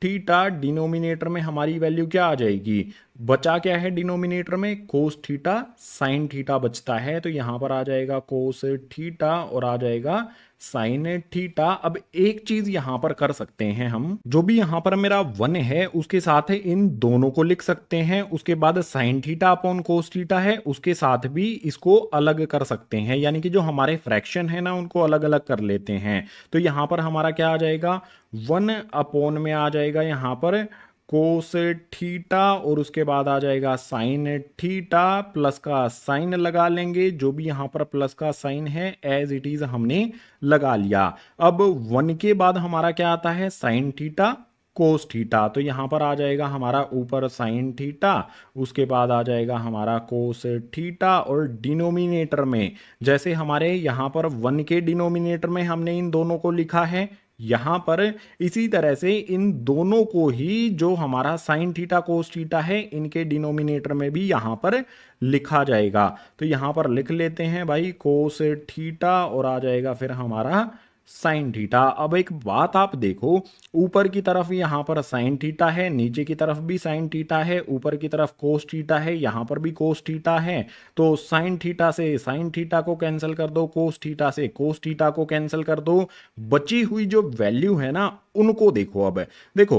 थीटा। डिनोमिनेटर में हमारी वैल्यू क्या आ जाएगी, बचा क्या है डिनोमिनेटर में, कोस थीटा साइन थीटा बचता है, तो यहां पर आ जाएगा कोस थीटा और आ जाएगा साइन थीटा। अब एक चीज यहां पर कर सकते हैं हम, जो भी यहां पर मेरा 1 है उसके साथ इन दोनों को लिख सकते हैं, उसके बाद sine theta upon cos theta है उसके साथ भी इसको अलग कर सकते हैं, यानी कि जो हमारे फ्रैक्शन है ना उनको अलग अलग कर लेते हैं। तो यहां पर हमारा क्या आ जाएगा, 1 अपॉन में आ जाएगा यहां पर कोस थीटा और उसके बाद आ जाएगा साइन थीटा, प्लस का साइन लगा लेंगे, जो भी यहां पर प्लस का साइन है एज इट इज हमने लगा लिया। अब 1 के बाद हमारा क्या आता है, साइन थीटा कोस थीटा, तो यहां पर आ जाएगा हमारा ऊपर साइन थीटा, उसके बाद आ जाएगा हमारा कोस थीटा, और डिनोमिनेटर में जैसे हमारे यहां पर 1 के डिनोमिनेटर में हमने इन दोनों को लिखा है, यहां पर इसी तरह से इन दोनों को ही जो हमारा साइन थीटा कोस थीटा है इनके डिनोमिनेटर में भी यहां पर लिखा जाएगा। तो यहां पर लिख लेते हैं भाई कोस थीटा और आ जाएगा फिर हमारा साइन थीटा। अब एक बात आप देखो, ऊपर की तरफ यहां पर साइन थीटा है, नीचे की तरफ भी साइन थीटा है, ऊपर की तरफ कोस थीटा है, यहां पर भी कोस थीटा है, तो साइन थीटा से साइन थीटा को कैंसिल कर दो, कोस थीटा से कोस थीटा को कैंसिल कर दो, बची हुई जो वैल्यू है ना उनको देखो। अब देखो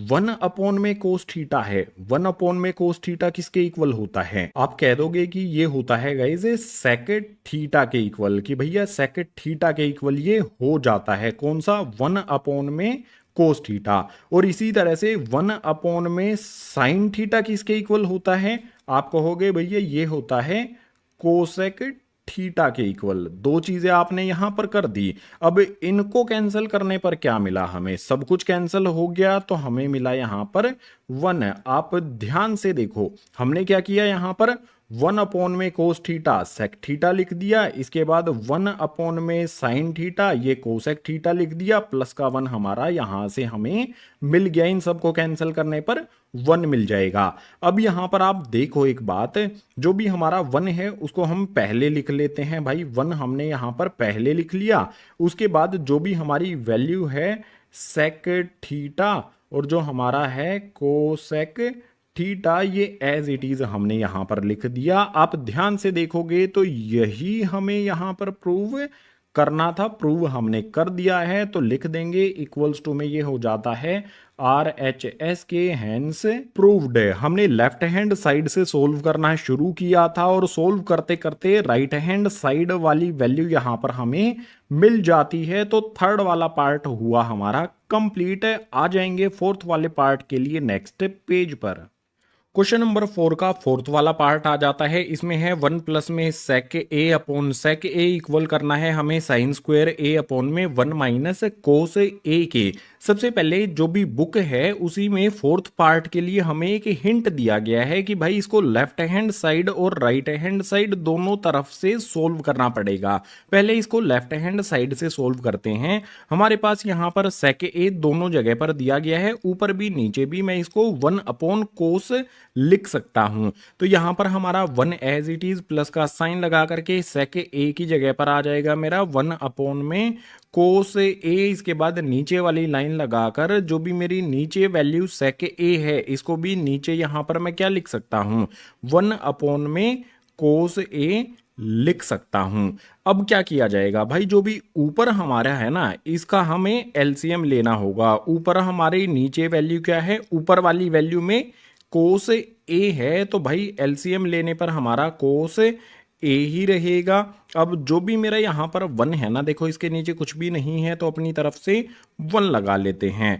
1 अपॉन में कोस थीटा है, 1 अपॉन में कोस थीटा किसके इक्वल होता है, आप कह दोगे कि ये होता है गाइस सेकेंड थीटा के इक्वल, कि भैया सेकेंड थीटा के इक्वल ये हो जाता है, कौन सा, 1 अपॉन में कोस थीटा। और इसी तरह से 1 अपॉन में साइन थीटा किसके इक्वल होता है, आप कहोगे भैया ये होता है कोसेक थीटा के इक्वल। दो चीजें आपने यहां पर कर दी। अब इनको कैंसिल करने पर क्या मिला, हमें सब कुछ कैंसिल हो गया तो हमें मिला यहां पर 1। आप ध्यान से देखो हमने क्या किया, यहां पर 1 अपॉन में कोस थीटा सेक थीटा लिख दिया, इसके बाद 1 अपॉन में साइन थीटा ये कोसेक थीटा लिख दिया, प्लस का 1 हमारा यहां से हमें मिल गया, इन सबको कैंसिल करने पर 1 मिल जाएगा। अब यहां पर आप देखो एक बात, जो भी हमारा 1 है उसको हम पहले लिख लेते हैं भाई, 1 हमने यहां पर पहले लिख लिया, उसके बाद जो भी हमारी वैल्यू है सेक थीटा और जो हमारा है कोसेक थीटा ये एज इट इज हमने यहां पर लिख दिया। आप ध्यान से देखोगे तो यही हमें यहां पर प्रूव करना था, प्रूव हमने कर दिया है, तो लिख देंगे इक्वल्स टू में ये हो जाता है RHS के हैंस प्रूव्ड। हमने लेफ्ट हैंड साइड से सोल्व करना शुरू किया था और सोल्व करते करते राइट हैंड साइड वाली वैल्यू यहां पर हमें मिल जाती है, तो थर्ड वाला पार्ट हुआ हमारा कंप्लीट। आ जाएंगे फोर्थ वाले पार्ट के लिए नेक्स्ट पेज पर। क्वेश्चन नंबर 4 का फोर्थ वाला पार्ट आ जाता है, इसमें है 1 प्लस में सेक ए अपॉन सेक ए इक्वल करना है हमें साइन स्क्वायर ए अपॉन में 1 माइनस कोस ए के। सबसे पहले जो भी बुक है उसी में फोर्थ पार्ट के लिए हमें एक हिंट दिया गया है कि भाई इसको लेफ्ट हैंड साइड और राइट हैंड साइड दोनों तरफ से सोल्व करना पड़ेगा। पहले इसको लेफ्ट हैंड साइड से सोल्व करते हैं। हमारे पास यहाँ पर सेक ए दोनों जगह पर दिया गया है, ऊपर भी नीचे भी, मैं इसको 1 अपॉन कोस लिख सकता हूं। तो यहां पर हमारा 1 एज इट इज प्लस का साइन लगा करके सेक ए की जगह पर आ जाएगा मेरा 1 अपॉन में कोस ए, इसके बाद नीचे वाली लाइन लगाकर जो भी मेरी नीचे वैल्यू सेक ए है इसको भी नीचे यहां पर मैं क्या लिख सकता हूं, 1 अपॉन में कोस ए लिख सकता हूं। अब क्या किया जाएगा भाई, जो भी ऊपर हमारा है ना इसका हमें एलसीएम लेना होगा। ऊपर हमारे नीचे वैल्यू क्या है, ऊपर वाली वैल्यू में कोस ए है, तो भाई एलसीएम लेने पर हमारा कोस ए ही रहेगा। अब जो भी मेरा यहाँ पर 1 है ना, देखो इसके नीचे कुछ भी नहीं है तो अपनी तरफ से 1 लगा लेते हैं।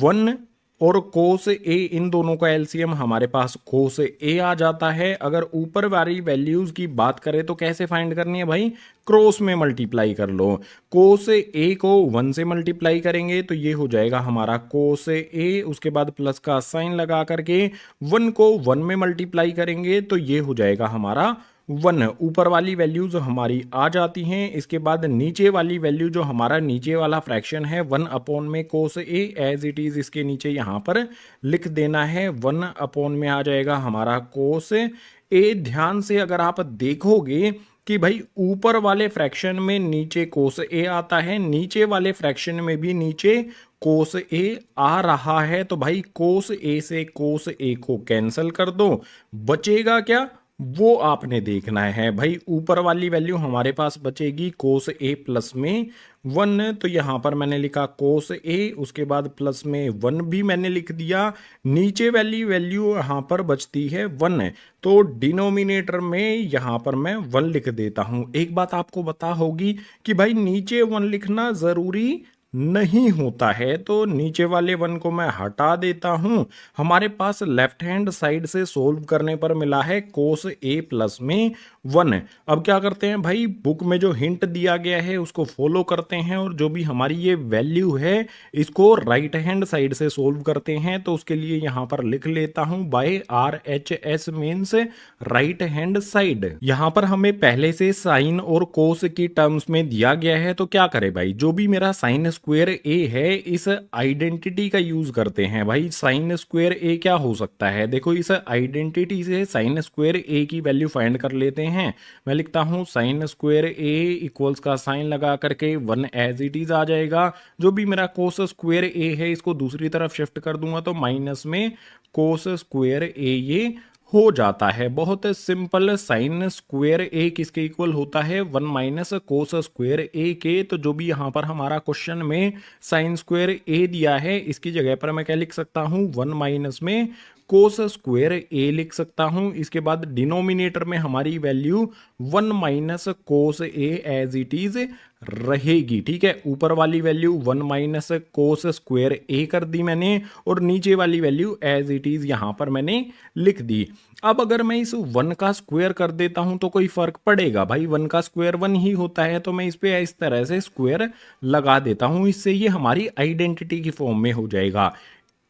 1 और कोस ए इन दोनों का एलसीएम हमारे पास कोस ए आ जाता है। अगर ऊपर वाली वैल्यूज की बात करें तो कैसे फाइंड करनी है भाई, क्रॉस में मल्टीप्लाई कर लो। कोस ए को 1 से मल्टीप्लाई करेंगे तो ये हो जाएगा हमारा कोस ए, उसके बाद प्लस का साइन लगा करके 1 को 1 में मल्टीप्लाई करेंगे तो ये हो जाएगा हमारा 1। ऊपर वाली वैल्यूज हमारी आ जाती हैं। इसके बाद नीचे वाली वैल्यू जो हमारा नीचे वाला फ्रैक्शन है 1 अपॉन में कोस ए एज इट इज इसके नीचे यहां पर लिख देना है। 1 अपॉन में आ जाएगा हमारा कोस ए। ध्यान से अगर आप देखोगे कि भाई ऊपर वाले फ्रैक्शन में नीचे कोस ए आता है, नीचे वाले फ्रैक्शन में भी नीचे कोस ए आ रहा है, तो भाई कोस ए से कोस ए को कैंसिल कर दो, बचेगा क्या वो आपने देखना है भाई। ऊपर वाली वैल्यू हमारे पास बचेगी कोस ए प्लस में 1, तो यहाँ पर मैंने लिखा कोस ए, उसके बाद प्लस में 1 भी मैंने लिख दिया। नीचे वाली वैल्यू यहाँ पर बचती है 1, तो डिनोमिनेटर में यहाँ पर मैं 1 लिख देता हूँ। एक बात आपको पता होगी कि भाई नीचे 1 लिखना ज़रूरी नहीं होता है, तो नीचे वाले 1 को मैं हटा देता हूं। हमारे पास लेफ्ट हैंड साइड से सोल्व करने पर मिला है कोस ए प्लस में 1। अब क्या करते हैं भाई, बुक में जो हिंट दिया गया है उसको फॉलो करते हैं और जो भी हमारी ये वैल्यू है इसको राइट हैंड साइड से सोल्व करते हैं। तो उसके लिए यहां पर लिख लेता हूं by RHS means right hand side. यहां पर हमें पहले से साइन और कोस की टर्म्स में दिया गया है, तो क्या करें भाई, जो भी मेरा साइन स्क्वायर ए है इस आइडेंटिटी का यूज करते हैं। भाई साइन स्क्वायर ए क्या हो सकता है, देखो इस आइडेंटिटी से साइन स्क्वायर ए की वैल्यू फाइंड कर लेते हैं। मैं लिखता हूं साइन स्क्वायर ए इक्वल्स का साइन लगा करके 1 एज इट इज आ जाएगा। जो भी मेरा कोस स्क्वायर ए है इसको दूसरी तरफ शिफ्ट कर दूंगा तो माइनस में कोस स्क्वायर ए ये हो जाता है। बहुत सिंपल। साइन स्क्वायर ए किसके इक्वल होता है, 1 माइनस कोस स्क्वायर ए के। तो जो भी यहाँ पर हमारा क्वेश्चन में साइन स्क्वायर ए दिया है इसकी जगह पर मैं क्या लिख सकता हूँ, 1 माइनस में कोस स्क्वायर ए लिख सकता हूं। इसके बाद डिनोमिनेटर में हमारी value 1 minus cos A as it is रहेगी। ठीक है, ऊपर वाली value 1 minus cos square A कर दी मैंने और नीचे वाली वैल्यू एज इट इज यहां पर मैंने लिख दी। अब अगर मैं इस 1 का स्क्वायर कर देता हूं तो कोई फर्क पड़ेगा भाई, 1 का स्क्वायर 1 ही होता है, तो मैं इस पे इस तरह से स्क्वायर लगा देता हूं। इससे ये हमारी आइडेंटिटी की फॉर्म में हो जाएगा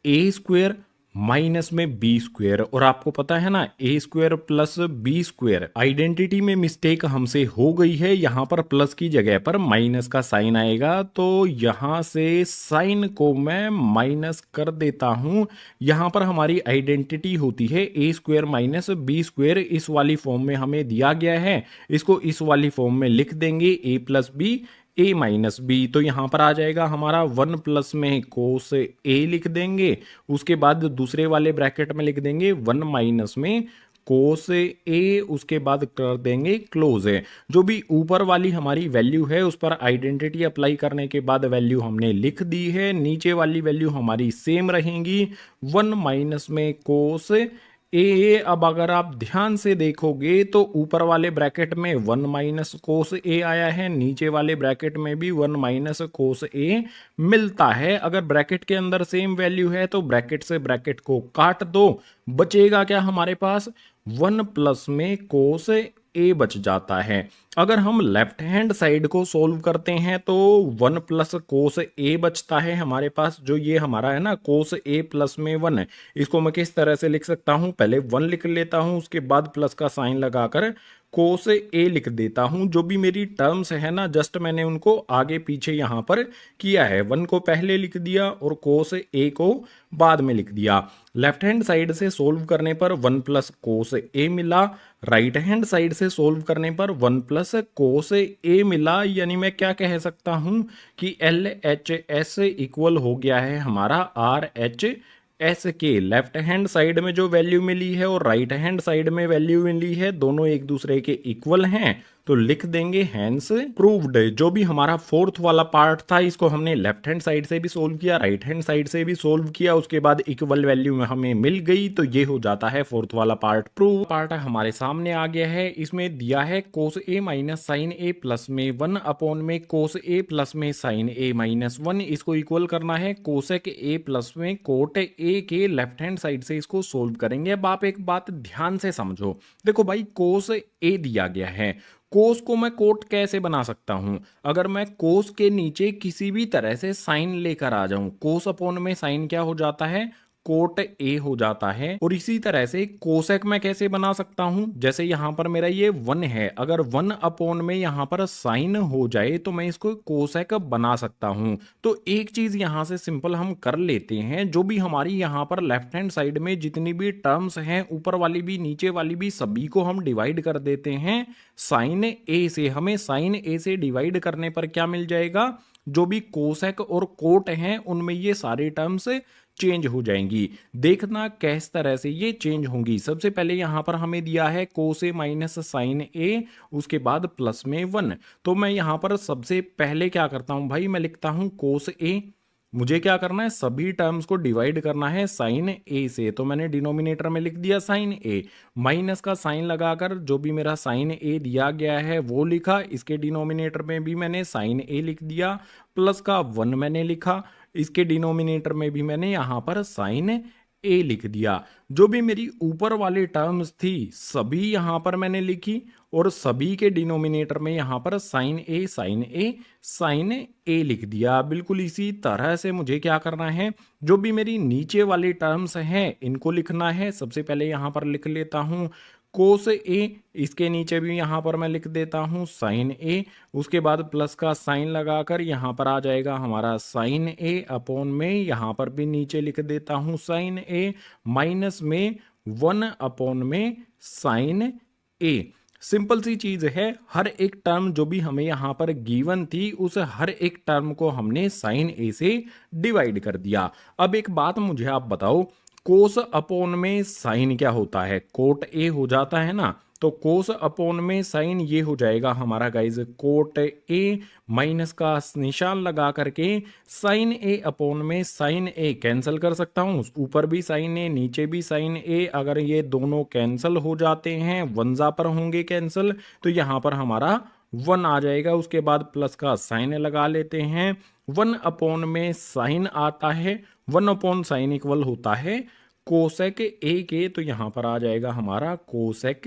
ए स्क्वायर माइनस में बी स्क्वायर। और आपको पता है ना a square plus b square, identity में मिस्टेक हमसे हो गई है, यहां पर प्लस की जगह पर माइनस का साइन आएगा, तो यहां से साइन को मैं माइनस कर देता हूं। यहां पर हमारी आइडेंटिटी होती है a square minus B square, इस वाली फॉर्म में हमें दिया गया है, इसको इस वाली फॉर्म में लिख देंगे ए plus b a minus B. तो यहां पर आ जाएगा हमारा 1 प्लस में कोस ए लिख देंगे, उसके बाद दूसरे वाले ब्रैकेट में लिख देंगे 1 माइनस में कोस ए, उसके बाद कर देंगे क्लोज है। जो भी ऊपर वाली हमारी वैल्यू है उस पर आइडेंटिटी अप्लाई करने के बाद वैल्यू हमने लिख दी है, नीचे वाली वैल्यू हमारी सेम रहेंगी 1 माइनस में कोस ए। अब अगर आप ध्यान से देखोगे तो ऊपर वाले ब्रैकेट में 1 माइनस कोस ए आया है, नीचे वाले ब्रैकेट में भी 1 माइनस कोस ए मिलता है। अगर ब्रैकेट के अंदर सेम वैल्यू है तो ब्रैकेट से ब्रैकेट को काट दो, बचेगा क्या हमारे पास, 1 प्लस में कोस ए बच जाता है। अगर हम लेफ्ट हैंड साइड को सोल्व करते हैं तो 1 प्लस कोस ए बचता है हमारे पास। जो ये हमारा है ना कोस ए प्लस में 1, इसको मैं किस तरह से लिख सकता हूं, पहले 1 लिख लेता हूं, उसके बाद प्लस का साइन लगाकर कोस ए लिख देता हूं। जो भी मेरी टर्म्स है ना जस्ट मैंने उनको आगे पीछे यहां पर किया है, 1 को पहले लिख दिया और कोस ए को बाद में लिख दिया। लेफ्ट हैंड साइड से सोल्व करने पर 1 प्लस कोस ए मिला, राइट हैंड साइड से सोल्व करने पर 1 प्लस कोस ए मिला। यानी मैं क्या कह सकता हूं कि LHS इक्वल हो गया है हमारा RHS के। लेफ्ट हैंड साइड में जो वैल्यू मिली है और राइट हैंड साइड में वैल्यू मिली है दोनों एक दूसरे के इक्वल हैं, तो लिख देंगे हैंस प्रूव्ड। जो भी हमारा फोर्थ वाला पार्ट था इसको हमने लेफ्ट हैंड साइड से भी सोल्व किया, राइट हैंड साइड से भी सोल्व किया, उसके बाद इक्वल वैल्यू में हमें मिल गई, तो ये हो जाता है फोर्थ वाला पार्ट प्रूव। पार्ट हमारे सामने आ गया है, इसमें दिया है कोस ए माइनस साइन ए प्लस में 1 अपॉन में कोस ए प्लस में साइन ए माइनस 1। इसको इक्वल करना है कोसेक ए प्लस में कोट ए के। लेफ्ट हैंड साइड से इसको सोल्व करेंगे। अब आप एक बात ध्यान से समझो, देखो भाई कोस ए दिया गया है, कोस को मैं कोट कैसे बना सकता हूं, अगर मैं कोस के नीचे किसी भी तरह से साइन लेकर आ जाऊं, कोस अपॉन में साइन क्या हो जाता है, कोट ए हो जाता है। और इसी तरह से कोसेक मैं कैसे बना सकता हूं, जैसे यहां पर मेरा ये 1 है, अगर 1 अपॉन में यहां पर साइन हो जाए तो मैं इसको कोसेक बना सकता हूं। तो एक चीज यहां से सिंपल हम कर लेते हैं, जो भी हमारी यहां पर लेफ्ट हैंड साइड में जितनी भी टर्म्स हैं, ऊपर वाली भी नीचे वाली भी, सभी को हम डिवाइड कर देते हैं साइन ए से। हमें साइन ए से डिवाइड करने पर क्या मिल जाएगा, जो भी कोसेक और कोट हैं उनमें ये सारी टर्म्स चेंज हो जाएंगी। देखना किस तरह से ये चेंज होंगी। सबसे पहले यहाँ पर हमें दिया है कोस ए माइनस साइन ए, उसके बाद प्लस में 1। तो मैं यहाँ पर सबसे पहले क्या करता हूँ भाई, मैं लिखता हूँ कोस ए। मुझे क्या करना है, सभी टर्म्स को डिवाइड करना है साइन ए से, तो मैंने डिनोमिनेटर में लिख दिया साइन ए। माइनस का साइन लगाकर जो भी मेरा साइन ए दिया गया है वो लिखा, इसके डिनोमिनेटर में भी मैंने साइन ए लिख दिया, प्लस का 1 मैंने लिखा, इसके डिनोमिनेटर में भी मैंने यहाँ पर साइन ए लिख दिया। जो भी मेरी ऊपर वाली टर्म्स थी सभी यहाँ पर मैंने लिखी, और सभी के डिनोमिनेटर में यहाँ पर साइन ए साइन ए साइन ए लिख दिया। बिल्कुल इसी तरह से मुझे क्या करना है, जो भी मेरी नीचे वाली टर्म्स हैं इनको लिखना है। सबसे पहले यहाँ पर लिख लेता हूँ कोस ए, इसके नीचे भी यहाँ पर मैं लिख देता हूँ साइन ए, उसके बाद प्लस का साइन लगाकर यहाँ पर आ जाएगा हमारा साइन ए अपॉन में, यहाँ पर भी नीचे लिख देता हूँ साइन ए, माइनस में 1 अपॉन में साइन ए। सिंपल सी चीज है, हर एक टर्म जो भी हमें यहाँ पर गिवन थी उस हर एक टर्म को हमने साइन ए से डिवाइड कर दिया। अब एक बात मुझे आप बताओ, कोस अपॉन में साइन क्या होता है, कोट ए हो जाता है ना। तो कोस अपॉन में साइन ये हो जाएगा हमारा गाइज कोट ए, माइनस का निशान लगा करके साइन ए अपॉन में साइन ए कैंसिल कर सकता हूँ, ऊपर भी साइन ए नीचे भी साइन ए, अगर ये दोनों कैंसिल हो जाते हैं वनजा पर होंगे कैंसिल, तो यहाँ पर हमारा 1 आ जाएगा। उसके बाद प्लस का साइन लगा लेते हैं, 1 अपॉन में साइन आता है, 1 अपॉन साइन इक्वल होता है कोसेक ए के, तो यहाँ पर आ जाएगा हमारा कोसेक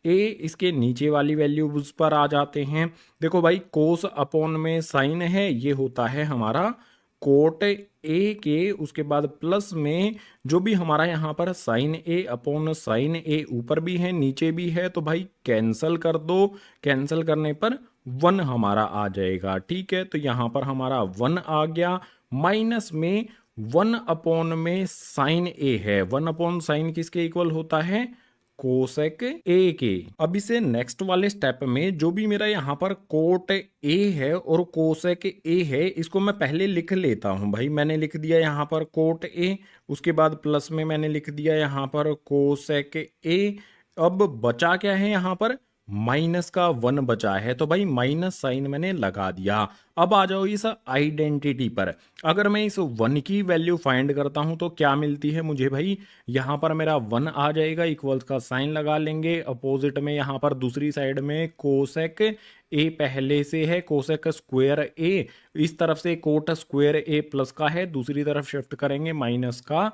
ए। इसके नीचे वाली वैल्यूज पर आ जाते हैं। देखो भाई कोस अपॉन में साइन है ये होता है हमारा कोट ए के, उसके बाद प्लस में जो भी हमारा यहाँ पर साइन ए अपॉन साइन ए ऊपर भी है नीचे भी है, तो भाई कैंसल कर दो, कैंसल करने पर 1 हमारा आ जाएगा। ठीक है, तो यहाँ पर हमारा 1 आ गया, माइनस में 1 अपॉन में साइन ए है, 1 अपॉन साइन किसके इक्वल होता है, कोसेक ए के। अब इसे नेक्स्ट वाले स्टेप में जो भी मेरा यहाँ पर कोट ए है और कोसेक ए है इसको मैं पहले लिख लेता हूँ भाई। मैंने लिख दिया यहाँ पर कोट ए, उसके बाद प्लस में मैंने लिख दिया यहाँ पर कोसेक ए। अब बचा क्या है यहाँ पर, माइनस का 1 बचा है, तो भाई माइनस साइन मैंने लगा दिया। अब आ जाओ इस आइडेंटिटी पर। अगर मैं इस 1 की वैल्यू फाइंड करता हूं तो क्या मिलती है मुझे भाई, यहां पर मेरा 1 आ जाएगा, इक्वल्स का साइन लगा लेंगे, अपोजिट में यहां पर दूसरी साइड में कोसेक ए पहले से है, कोसेक स्क्वायर ए, इस तरफ से कोट स्क्वायर ए प्लस का है, दूसरी तरफ शिफ्ट करेंगे माइनस का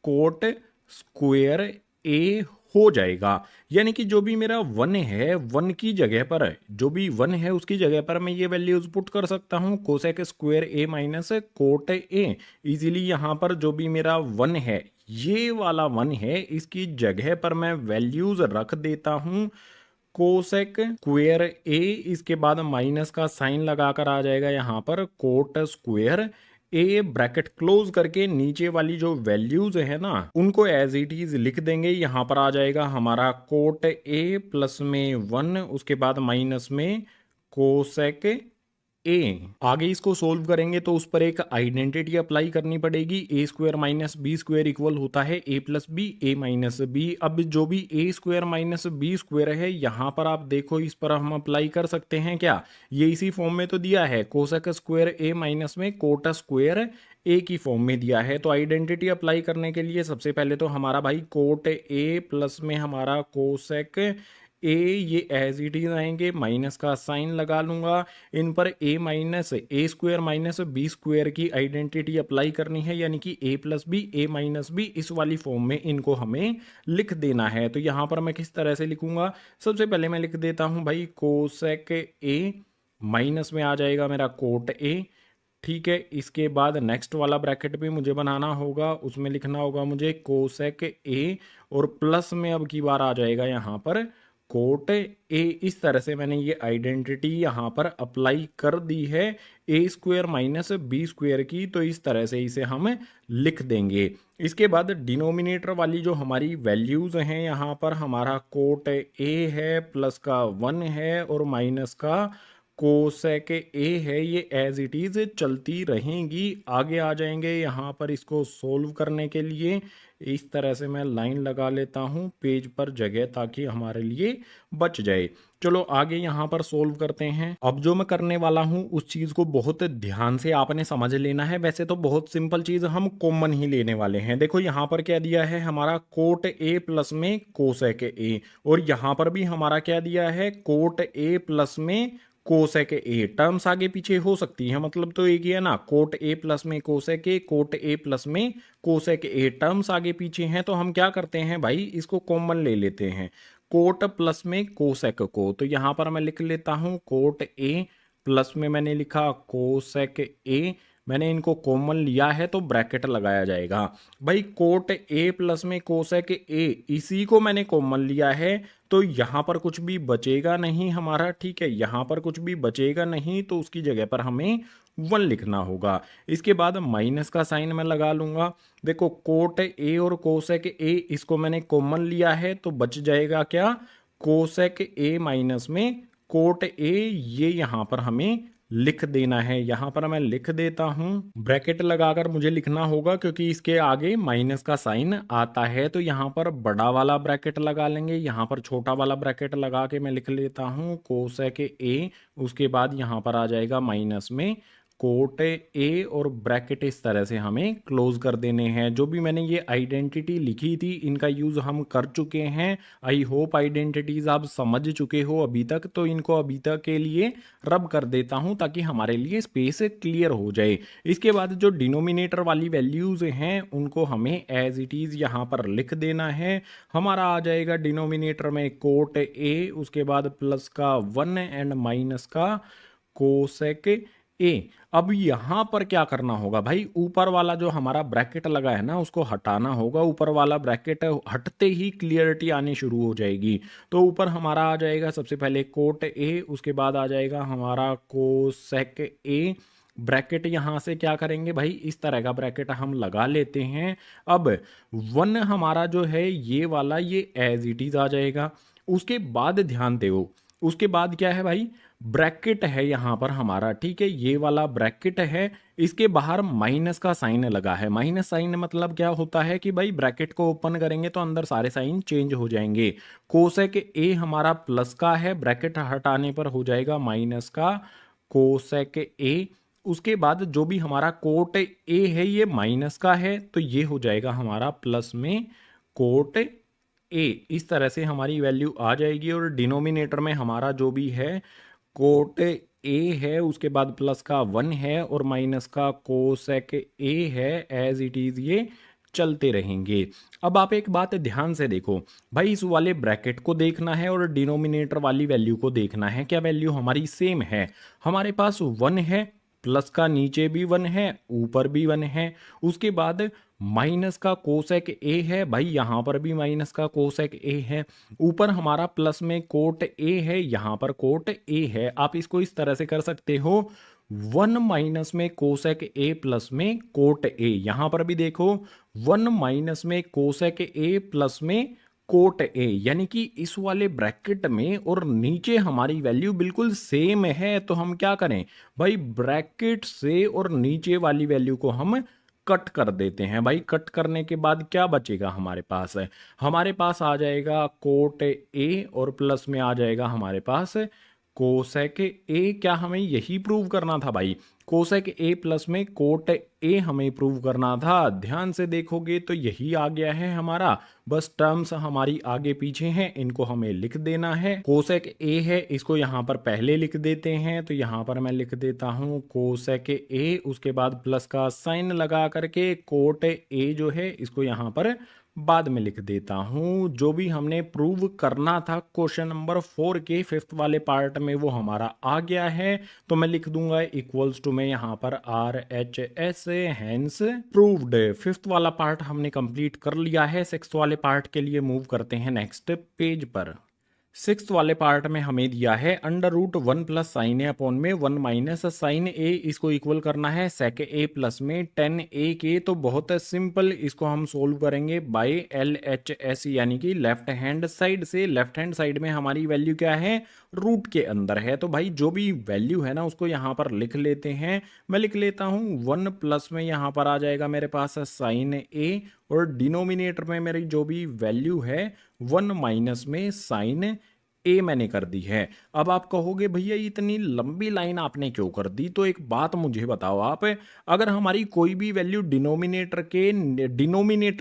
कोट स्क्वायर ए हो जाएगा। यानी कि जो भी मेरा 1 है 1 की जगह पर, जो भी 1 है उसकी जगह पर मैं ये वैल्यूज पुट कर सकता हूँ cosec square A minus cot A. Easily यहाँ पर जो भी मेरा 1 है ये वाला 1 है, इसकी जगह पर मैं वैल्यूज रख देता हूँ कोसेक स्क्वायर ए, इसके बाद माइनस का साइन लगाकर आ जाएगा यहाँ पर कोट स्क्वायर ए, ब्रैकेट क्लोज करके नीचे वाली जो वैल्यूज है ना उनको एज इट इज लिख देंगे। यहाँ पर आ जाएगा हमारा कोट ए प्लस में 1, उसके बाद माइनस में कोसेक ए। आगे इसको सोल्व करेंगे तो उस पर एक आइडेंटिटी अप्लाई करनी पड़ेगी, a square minus B square equal होता है a plus b, a minus b. अब जो भी a square minus B square है यहाँ पर आप देखो इस पर हम अप्लाई कर सकते हैं क्या, ये इसी फॉर्म में तो दिया है, कोसेक स्क्वायर ए माइनस में कोट स्क्वायर ए की फॉर्म में दिया है। तो आइडेंटिटी अप्लाई करने के लिए सबसे पहले तो हमारा भाई कोट ए प्लस में हमारा कोसेक ए, ये एज इट इज आएंगे, माइनस का साइन लगा लूंगा, इन पर ए माइनस ए स्क्वायर माइनस बी स्क्वायर की आइडेंटिटी अप्लाई करनी है, यानी कि ए plus b a minus B इस वाली फॉर्म में इनको हमें लिख देना है। तो यहाँ पर मैं किस तरह से लिखूंगा, सबसे पहले मैं लिख देता हूँ भाई कोसेक ए, माइनस में आ जाएगा मेरा कोट ए। ठीक है, इसके बाद नेक्स्ट वाला ब्रैकेट भी मुझे बनाना होगा, उसमें लिखना होगा मुझे कोसेक ए, और प्लस में अब की बार आ जाएगा यहाँ पर कोट ए। इस तरह से मैंने ये आइडेंटिटी यहाँ पर अप्लाई कर दी है a square minus B square की, तो इस तरह से इसे हम लिख देंगे। इसके बाद डिनोमिनेटर वाली जो हमारी वैल्यूज हैं यहाँ पर हमारा कोट ए है, प्लस का 1 है और माइनस का कोसेक ए है ये एज इट इज़ चलती रहेंगी। आगे आ जाएंगे यहाँ पर इसको सोल्व करने के लिए। इस तरह से मैं लाइन लगा लेता हूँ पेज पर जगह, ताकि हमारे लिए बच जाए। चलो आगे यहाँ पर सोल्व करते हैं। अब जो मैं करने वाला हूँ उस चीज़ को बहुत ध्यान से आपने समझ लेना है। वैसे तो बहुत सिंपल चीज़ हम कॉमन ही लेने वाले हैं। देखो यहाँ पर क्या दिया है हमारा कोट ए प्लस में कोसेक ए, और यहाँ पर भी हमारा क्या दिया है कोट ए प्लस में कोसेक ए। टर्म्स आगे पीछे हो सकती है, मतलब तो एक ही है ना, कोट ए प्लस में cosec A, cot A plus में कोसेक ए। टर्म्स आगे पीछे हैं तो हम क्या करते हैं भाई, इसको कॉमन ले लेते हैं, कोट प्लस में कोसेक को। तो यहाँ पर मैं लिख लेता हूँ कोट ए प्लस में मैंने लिखा कोसेक ए। मैंने इनको कॉमन लिया है तो ब्रैकेट लगाया जाएगा। भाई कोट ए प्लस में कोसेक ए, इसी को मैंने कॉमन लिया है, तो यहाँ पर कुछ भी बचेगा नहीं हमारा, ठीक है, यहाँ पर कुछ भी बचेगा नहीं, तो उसकी जगह पर हमें 1 लिखना होगा। इसके बाद माइनस का साइन मैं लगा लूंगा। देखो कोट ए और कोसेक ए, इसको मैंने कॉमन लिया है तो बच जाएगा क्या, कोसेक ए माइनस में कोट ए। ये यहाँ पर हमें लिख देना है। यहाँ पर मैं लिख देता हूँ, ब्रैकेट लगाकर मुझे लिखना होगा क्योंकि इसके आगे माइनस का साइन आता है। तो यहाँ पर बड़ा वाला ब्रैकेट लगा लेंगे, यहाँ पर छोटा वाला ब्रैकेट लगा के मैं लिख लेता हूँ कोसेक ए। उसके बाद यहाँ पर आ जाएगा माइनस में कोट ए, और ब्रैकेट इस तरह से हमें क्लोज कर देने हैं। जो भी मैंने ये आइडेंटिटी लिखी थी इनका यूज़ हम कर चुके हैं। आई होप आइडेंटिटीज आप समझ चुके हो अभी तक, तो इनको अभी तक के लिए रब कर देता हूं ताकि हमारे लिए स्पेस क्लियर हो जाए। इसके बाद जो डिनोमिनेटर वाली वैल्यूज़ हैं उनको हमें एज इट इज़ यहाँ पर लिख देना है। हमारा आ जाएगा डिनोमिनेटर में कोट ए, उसके बाद प्लस का 1 एंड माइनस का कोसेक ए। अब यहां पर क्या करना होगा भाई, ऊपर वाला जो हमारा ब्रैकेट लगा है ना उसको हटाना होगा। ऊपर वाला ब्रैकेट हटते ही क्लियरिटी आनी शुरू हो जाएगी। तो ऊपर हमारा आ जाएगा सबसे पहले कोट ए, उसके बाद आ जाएगा हमारा कोसेक ए। ब्रैकेट यहां से क्या करेंगे भाई, इस तरह का ब्रैकेट हम लगा लेते हैं। अब 1 हमारा जो है ये वाला, ये एज इट इज आ जाएगा। उसके बाद ध्यान दो, उसके बाद क्या है भाई, ब्रैकेट है यहाँ पर हमारा, ठीक है, ये वाला ब्रैकेट है। इसके बाहर माइनस का साइन लगा है। माइनस साइन मतलब क्या होता है कि भाई ब्रैकेट को ओपन करेंगे तो अंदर सारे साइन चेंज हो जाएंगे। कोसेक ए हमारा प्लस का है, ब्रैकेट हटाने पर हो जाएगा माइनस का कोसेक ए। उसके बाद जो भी हमारा कोट ए है ये माइनस का है, तो ये हो जाएगा हमारा प्लस में कोट ए। इस तरह से हमारी वैल्यू आ जाएगी। और डिनोमिनेटर में हमारा जो भी है कोट ए है, उसके बाद प्लस का 1 है और माइनस का कोसेक ए है, एज इट इज ये चलते रहेंगे। अब आप एक बात ध्यान से देखो भाई, इस वाले ब्रैकेट को देखना है और डिनोमिनेटर वाली वैल्यू को देखना है, क्या वैल्यू हमारी सेम है। हमारे पास 1 है, प्लस का नीचे भी 1 है, ऊपर भी 1 है। उसके बाद माइनस का कोसेक ए है, भाई यहाँ पर भी माइनस का कोसेक ए है। ऊपर हमारा प्लस में कोट ए है, यहाँ पर कोट ए है। आप इसको इस तरह से कर सकते हो, 1 माइनस में कोसेक ए प्लस में कोट ए। यहाँ पर भी देखो 1 माइनस में कोसेक ए प्लस में कोट ए, यानी कि इस वाले ब्रैकेट में और नीचे हमारी वैल्यू बिल्कुल सेम है। तो हम क्या करें भाई, ब्रैकेट से और नीचे वाली वैल्यू को हम कट कर देते हैं। भाई कट करने के बाद क्या बचेगा हमारे पास है, हमारे पास आ जाएगा कोट ए और प्लस में आ जाएगा हमारे पास कोसेक ए। क्या हमें यही प्रूव करना था भाई, कोसेक ए प्लस में कोट ए हमें प्रूव करना था। ध्यान से देखोगे तो यही आ गया है हमारा, बस टर्म्स हमारी आगे पीछे हैं, इनको हमें लिख देना है। कोसेक ए है, इसको यहाँ पर पहले लिख देते हैं, तो यहाँ पर मैं लिख देता हूँ कोसेक ए, उसके बाद प्लस का साइन लगा करके कोट ए जो है इसको यहाँ पर बाद में लिख देता हूं। जो भी हमने प्रूव करना था क्वेश्चन नंबर 4 के 5th वाले पार्ट में वो हमारा आ गया है। तो मैं लिख दूंगा इक्वल्स टू में यहाँ पर RHS, हैंस प्रूव्ड। 5th वाला पार्ट हमने कंप्लीट कर लिया है। 6th वाले पार्ट के लिए मूव करते हैं नेक्स्ट पेज पर। सिक्स्थ वाले पार्ट में हमें दिया है अंडर रूट 1 प्लस साइन ए अपॉन में 1 माइनस साइन ए, इसको इक्वल करना है सेक ए प्लस में 10a के। तो बहुत सिंपल, इसको हम सोल्व करेंगे बाय LHS यानी कि लेफ्ट हैंड साइड से। लेफ्ट हैंड साइड में हमारी वैल्यू क्या है, रूट के अंदर है। तो भाई जो भी वैल्यू है ना उसको यहाँ पर लिख लेते हैं। मैं लिख लेता हूँ 1 प्लस में यहाँ पर आ जाएगा मेरे पास साइन ए, और डिनोमिनेटर में मेरी जो भी वैल्यू है 1 माइनस में साइन ए मैंने कर दी है। अब आप कहोगे भैया इतनी लंबी लाइन आपने क्यों कर दी, तो एक बात मुझे बताओ आप, अगर हमारी कोई भी वैल्यू डिनोमिनेटर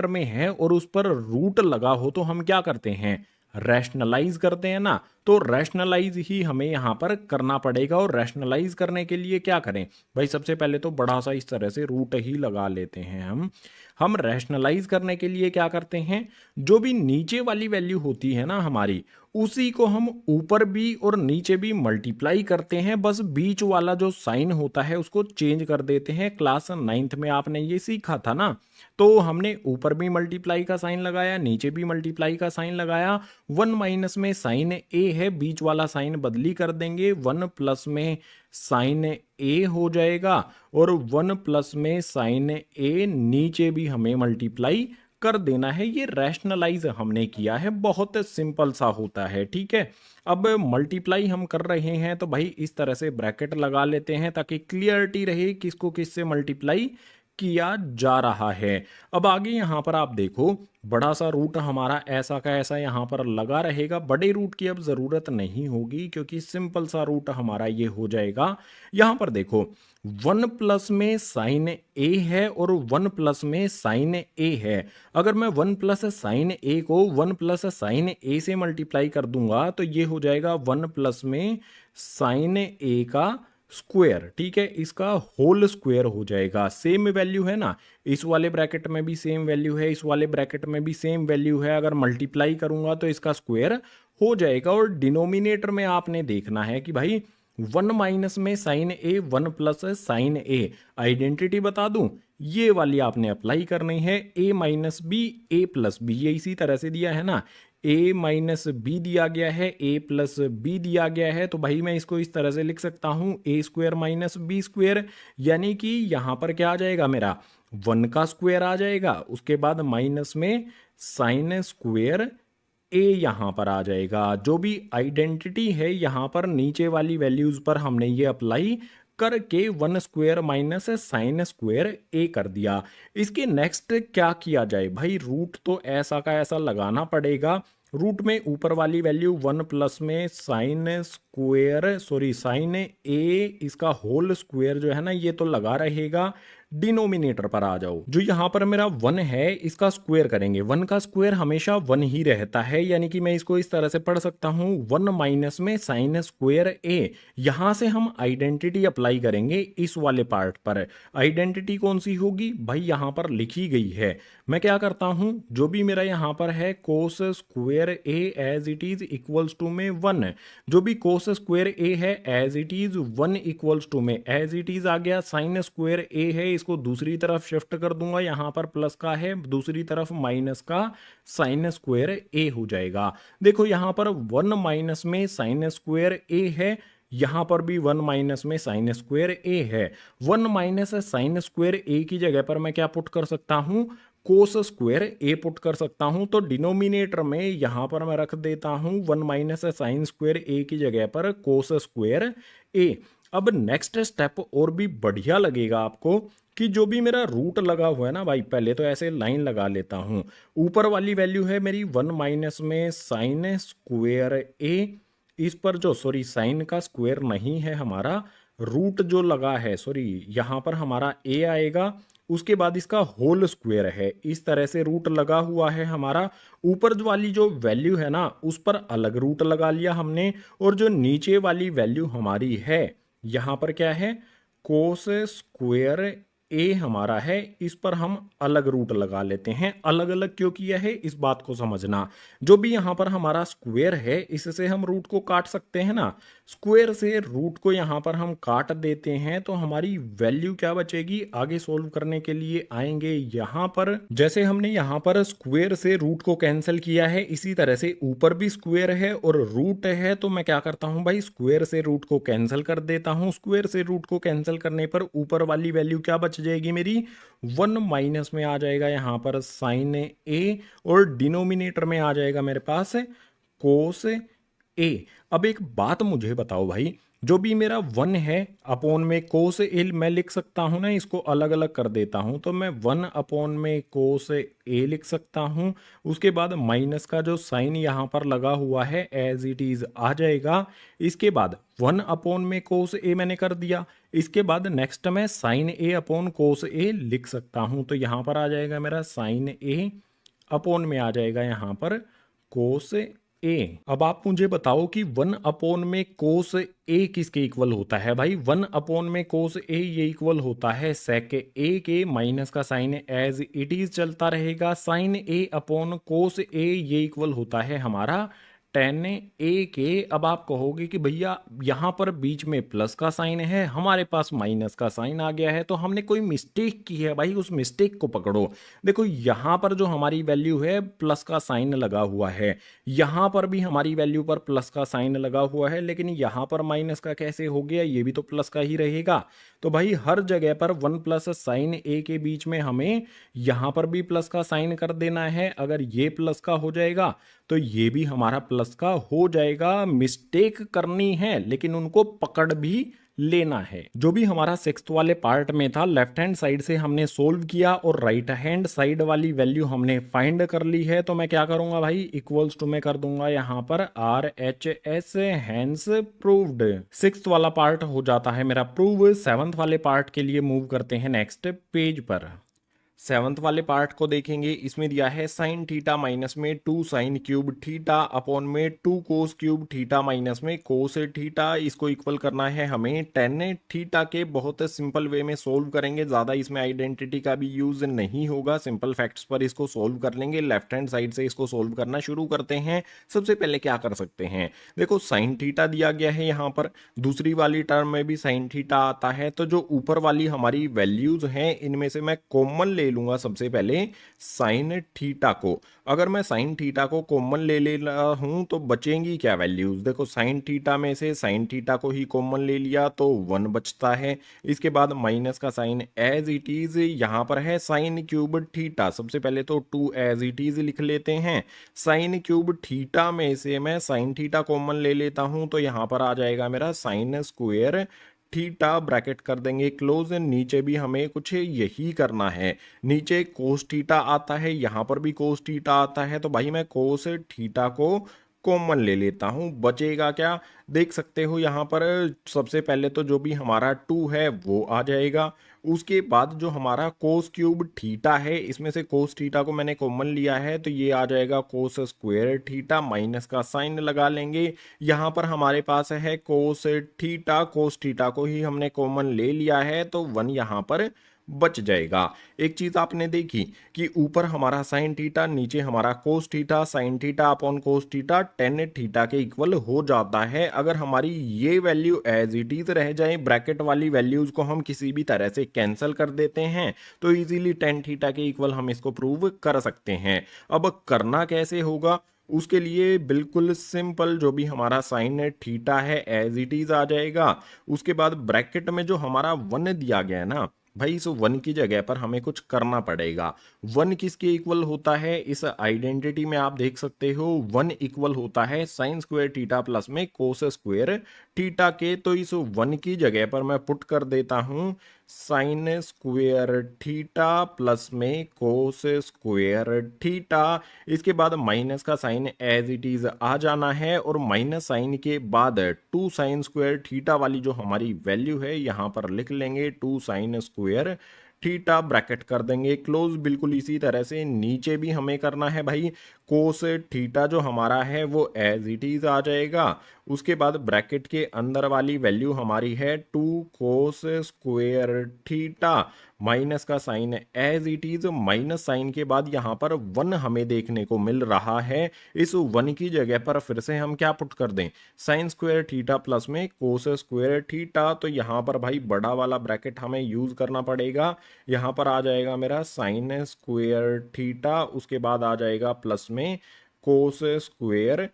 में है और उस पर रूट लगा हो तो हम क्या करते हैं, रैशनलाइज करते हैं ना। तो रैशनलाइज ही हमें यहाँ पर करना पड़ेगा, और रैशनलाइज करने के लिए क्या करें भाई, सबसे पहले तो बड़ा सा इस तरह से रूट ही लगा लेते हैं हम रैशनलाइज करने के लिए क्या करते हैं, जो भी नीचे वाली वैल्यू होती है ना हमारी, उसी को हम ऊपर भी और नीचे भी मल्टीप्लाई करते हैं। बस बीच वाला जो साइन होता है उसको चेंज कर देते हैं। क्लास 9th में आपने ये सीखा था ना। तो हमने ऊपर भी मल्टीप्लाई का साइन लगाया, नीचे भी मल्टीप्लाई का साइन लगाया। 1 माइनस में साइन ए है, बीच वाला साइन बदली कर देंगे, 1 प्लस में साइन ए हो जाएगा, और 1 प्लस में साइन ए नीचे भी हमें मल्टीप्लाई कर देना है। ये रैशनलाइज हमने किया है, बहुत सिंपल सा होता है, ठीक है। अब मल्टीप्लाई हम कर रहे हैं तो भाई इस तरह से ब्रैकेट लगा लेते हैं ताकि क्लियरिटी रहे किसको किससे मल्टीप्लाई किया जा रहा है। अब आगे यहाँ पर आप देखो, बड़ा सा रूट हमारा ऐसा का ऐसा यहाँ पर लगा रहेगा। बड़े रूट की अब ज़रूरत नहीं होगी क्योंकि सिंपल सा रूट हमारा ये हो जाएगा। यहाँ पर देखो 1 प्लस में साइन ए है और 1 प्लस में साइन ए है। अगर मैं 1 प्लस साइन ए को 1 प्लस साइन ए से मल्टीप्लाई कर दूंगा तो ये हो जाएगा 1 प्लस में साइन ए का स्क्वायर, ठीक है, इसका होल स्क्वायर हो जाएगा। सेम वैल्यू है ना, इस वाले ब्रैकेट में भी सेम वैल्यू है, इस वाले ब्रैकेट में भी सेम वैल्यू है। अगर मल्टीप्लाई करूंगा तो इसका स्क्वायर हो जाएगा। और डिनोमिनेटर में आपने देखना है कि भाई 1 माइनस में साइन ए 1 प्लस साइन ए, आइडेंटिटी बता दूं, ये वाली आपने अप्लाई करनी है। A minus B A plus B, ये इसी तरह से दिया है ना, ए माइनस बी दिया गया है, ए प्लस बी दिया गया है। तो भाई मैं इसको इस तरह से लिख सकता हूं, ए स्क्वायर माइनस बी स्क्वायर, यानी कि यहां पर क्या आ जाएगा मेरा 1 का स्क्वायर आ जाएगा, उसके बाद माइनस में साइन स्क्वायर ए यहां पर आ जाएगा। जो भी आइडेंटिटी है यहां पर नीचे वाली वैल्यूज पर हमने ये अप्लाई करके 1 square minus sine square A कर दिया। इसके नेक्स्ट क्या किया जाए भाई, रूट तो ऐसा का ऐसा लगाना पड़ेगा। रूट में ऊपर वाली वैल्यू 1 प्लस में साइन ए, इसका होल स्क्वायर जो है ना ये तो लगा रहेगा। डिनोमिनेटर पर आ जाओ, जो यहाँ पर मेरा 1 है इसका स्क्वायर करेंगे। 1 का स्क्वायर हमेशा 1 ही रहता है, यानी कि मैं इसको इस तरह से पढ़ सकता हूँ 1 माइनस में साइन स्क्वायर ए। यहाँ से हम आइडेंटिटी अप्लाई करेंगे इस वाले पार्ट पर। आइडेंटिटी कौन सी होगी भाई, यहाँ पर लिखी गई है। मैं क्या करता हूँ, जो भी मेरा यहाँ पर है cos square A as it is equals to में 1, जो भी कोस स्क्वायर ए है as it is 1 equals to में एज इट इज आ गया। साइन स्क्वायर ए है, इसको दूसरी तरफ शिफ्ट कर दूंगा, यहाँ पर प्लस का है, दूसरी तरफ माइनस का साइन स्क्वायर ए हो जाएगा। देखो यहाँ पर 1 माइनस में साइन स्क्वायर ए है, यहां पर भी 1 माइनस में साइन स्क्वायर ए है। 1 माइनस साइन स्क्वायर ए की जगह पर मैं क्या पुट कर सकता हूं, कोस स्क्वायर ए पुट कर सकता हूं। तो डिनोमिनेटर में यहां पर मैं रख देता हूं 1 माइनस साइन स्क्वायर ए की जगह पर कोस स्क्वायर ए। अब नेक्स्ट स्टेप और भी बढ़िया लगेगा आपको कि जो भी मेरा रूट लगा हुआ है ना भाई, पहले तो ऐसे लाइन लगा लेता हूं। ऊपर वाली वैल्यू है मेरी 1 माइनस में साइन स्क्वायर ए, इस पर जो साइन का स्क्वायर नहीं है हमारा, रूट जो लगा है यहाँ पर हमारा ए आएगा, उसके बाद इसका होल स्क्वायर है। इस तरह से रूट लगा हुआ है हमारा। ऊपर वाली जो वैल्यू है ना उस पर अलग रूट लगा लिया हमने, और जो नीचे वाली वैल्यू हमारी है यहाँ पर क्या है, कोस स्क्वायर ए हमारा है, इस पर हम अलग रूट लगा लेते हैं। अलग अलग क्यों किया है इस बात को समझना। जो भी यहाँ पर हमारा स्क्वायर है इससे हम रूट को काट सकते हैं ना। स्क्वायर से रूट को यहाँ पर हम काट देते हैं तो हमारी वैल्यू क्या बचेगी। आगे सोल्व करने के लिए आएंगे यहाँ पर, जैसे हमने यहाँ पर स्क्वायर से रूट को कैंसिल किया है इसी तरह से ऊपर भी स्क्वायर है और रूट है, तो मैं क्या करता हूँ भाई, स्क्वायर से रूट को कैंसिल कर देता हूँ। स्क्वायर से रूट को कैंसिल करने पर ऊपर वाली वैल्यू क्या बच जाएगी मेरी, 1 माइनस में आ जाएगा यहाँ पर साइन ए, और डिनोमिनेटर में आ जाएगा मेरे पास कोस ए। अब एक बात मुझे बताओ भाई, जो भी मेरा 1 है अपॉन में कोस ए मैं लिख सकता हूँ ना, इसको अलग अलग कर देता हूँ तो मैं 1 अपॉन में कोस ए लिख सकता हूँ। उसके बाद माइनस का जो साइन यहाँ पर लगा हुआ है एज इट इज आ जाएगा। इसके बाद 1 अपॉन में कोस ए मैंने कर दिया। इसके बाद नेक्स्ट मैं साइन ए अपॉन कोस ए लिख सकता हूँ, तो यहाँ पर आ जाएगा मेरा साइन ए अपॉन में आ जाएगा यहाँ पर कोस ए। अब आप मुझे बताओ कि 1 अपॉन में कोस ए किसके इक्वल होता है भाई। 1 अपॉन में कोस ए ये इक्वल होता है सेक ए के, माइनस का साइन एज इट इज चलता रहेगा। साइन ए अपॉन कोस ए ये इक्वल होता है हमारा टेन ए के। अब आप कहोगे कि भैया यहाँ पर बीच में प्लस का साइन है, हमारे पास माइनस का साइन आ गया है, तो हमने कोई मिस्टेक की है भाई, उस मिस्टेक को पकड़ो। देखो यहाँ पर जो हमारी वैल्यू है प्लस का साइन लगा हुआ है, यहाँ पर भी हमारी वैल्यू पर प्लस का साइन लगा हुआ है, लेकिन यहाँ पर माइनस का कैसे हो गया, ये भी तो प्लस का ही रहेगा। तो भाई हर जगह पर 1 प्लस साइन ए के बीच में हमें यहाँ पर भी प्लस का साइन कर देना है। अगर ये प्लस का हो जाएगा तो ये भी हमारा प्लस का हो जाएगा। मिस्टेक करनी है लेकिन उनको पकड़ भी लेना है। जो भी हमारा सिक्स्थ वाले पार्ट में था, लेफ्ट हैंड साइड से हमने सोल्व किया और राइट हैंड साइड वाली वैल्यू हमने फाइंड कर ली है। तो मैं क्या करूंगा भाई, इक्वल्स टू में कर दूंगा यहाँ पर RHS, हैंस प्रूव्ड। सिक्स्थ वाला पार्ट हो जाता है मेरा प्रूव। सेवंथ वाले पार्ट के लिए मूव करते हैं नेक्स्ट पेज पर। सेवंथ वाले पार्ट को देखेंगे, इसमें दिया है साइन थीटा माइनस में 2 साइन क्यूब थीटा अपॉन में 2 कोस क्यूब थीटा माइनस में कोस थीटा। इसको इक्वल करना है हमें टेन थीटा के। बहुत सिंपल वे में सोल्व करेंगे, ज़्यादा इसमें आइडेंटिटी का भी यूज नहीं होगा, सिंपल फैक्ट्स पर इसको सोल्व कर लेंगे। लेफ्ट हैंड साइड से इसको सोल्व करना शुरू करते हैं। सबसे पहले क्या कर सकते हैं, देखो साइन थीटा दिया गया है यहाँ पर, दूसरी वाली टर्म में भी साइन थीटा आता है, तो जो ऊपर वाली हमारी वैल्यूज हैं इनमें से मैं कॉमन ले लूंगा सबसे पहले साइन थीटा को। अगर मैं साइन थीटा को कॉमन ले रहा हूं तो बचेंगी क्या वैल्यूज, देखो साइन थीटा में से साइन थीटा को ही कॉमन ले लिया तो 1 बचता है। इसके बाद माइनस का साइन एज इट इज, यहां पर है साइन क्यूब थीटा, सबसे पहले तो 2 एज इट इज लिख लेते हैं। साइन क्यूब थीटा में से मैं साइन थीटा कॉमन ले लेता हूं तो यहां पर आ जाएगा मेरा साइन स्क्वायर थीटा, ब्रैकेट कर देंगे क्लोज। नीचे भी हमें कुछ यही करना है, नीचे कोस थीटा आता है, यहां पर भी कोस थीटा आता है, तो भाई मैं कोस थीटा को कॉमन ले लेता हूं। बचेगा क्या, देख सकते हो यहाँ पर सबसे पहले तो जो भी हमारा 2 है वो आ जाएगा। उसके बाद जो हमारा कोस क्यूब थीटा है, इसमें से कोस थीटा को मैंने कॉमन लिया है तो ये आ जाएगा कोस स्क्वायर थीटा, माइनस का साइन लगा लेंगे। यहाँ पर हमारे पास है कोस थीटा, कोस थीटा को ही हमने कॉमन ले लिया है तो 1 यहाँ पर बच जाएगा। एक चीज आपने देखी कि ऊपर हमारा साइन थीटा, नीचे हमारा cos theta, sine theta upon cos theta tan theta के इक्वल हो जाता है। अगर हमारी ये वैल्यू एज इट इज रह जाए, ब्रैकेट वाली वैल्यूज को हम किसी भी तरह से कैंसिल कर देते हैं तो इजीली टेन थीटा के इक्वल हम इसको प्रूव कर सकते हैं। अब करना कैसे होगा, उसके लिए बिल्कुल सिंपल, जो भी हमारा साइन थीटा है एज इट इज आ जाएगा। उसके बाद ब्रैकेट में जो हमारा 1 दिया गया है ना भाई, इस 1 की जगह पर हमें कुछ करना पड़ेगा। 1 किसके इक्वल होता है, इस आइडेंटिटी में आप देख सकते हो 1 इक्वल होता है साइन स्क्वायर थीटा प्लस में कोस स्क्वायर थीटा के। तो इस 1 की जगह पर मैं पुट कर देता हूं साइन स्क्वायर थीटा प्लस में कोस स्क्वायर थीटा। इसके बाद माइनस का साइन एज इट इज आ जाना है और माइनस साइन के बाद 2 साइन स्क्वायर थीटा वाली जो हमारी वैल्यू है यहां पर लिख लेंगे 2 साइन स्क्वायर थीटा, ब्रैकेट कर देंगे क्लोज। बिल्कुल इसी तरह से नीचे भी हमें करना है भाई, कोस थीटा जो हमारा है वो एज इट इज आ जाएगा। उसके बाद ब्रैकेट के अंदर वाली वैल्यू हमारी है 2 कोस स्क्वायर थीटा, माइनस का साइन है as it is, minus sine के बाद यहाँ पर 1 हमें देखने को मिल रहा है। इस 1 की जगह पर फिर से हम क्या पुट कर दें, साइन स्क्वायर थीटा प्लस में कोस स्क्वायर थीटा। तो यहाँ पर भाई बड़ा वाला ब्रैकेट हमें यूज करना पड़ेगा। यहाँ पर आ जाएगा मेरा साइन स्क्वायर थीटा, उसके बाद आ जाएगा प्लस में कोस स्क्वायर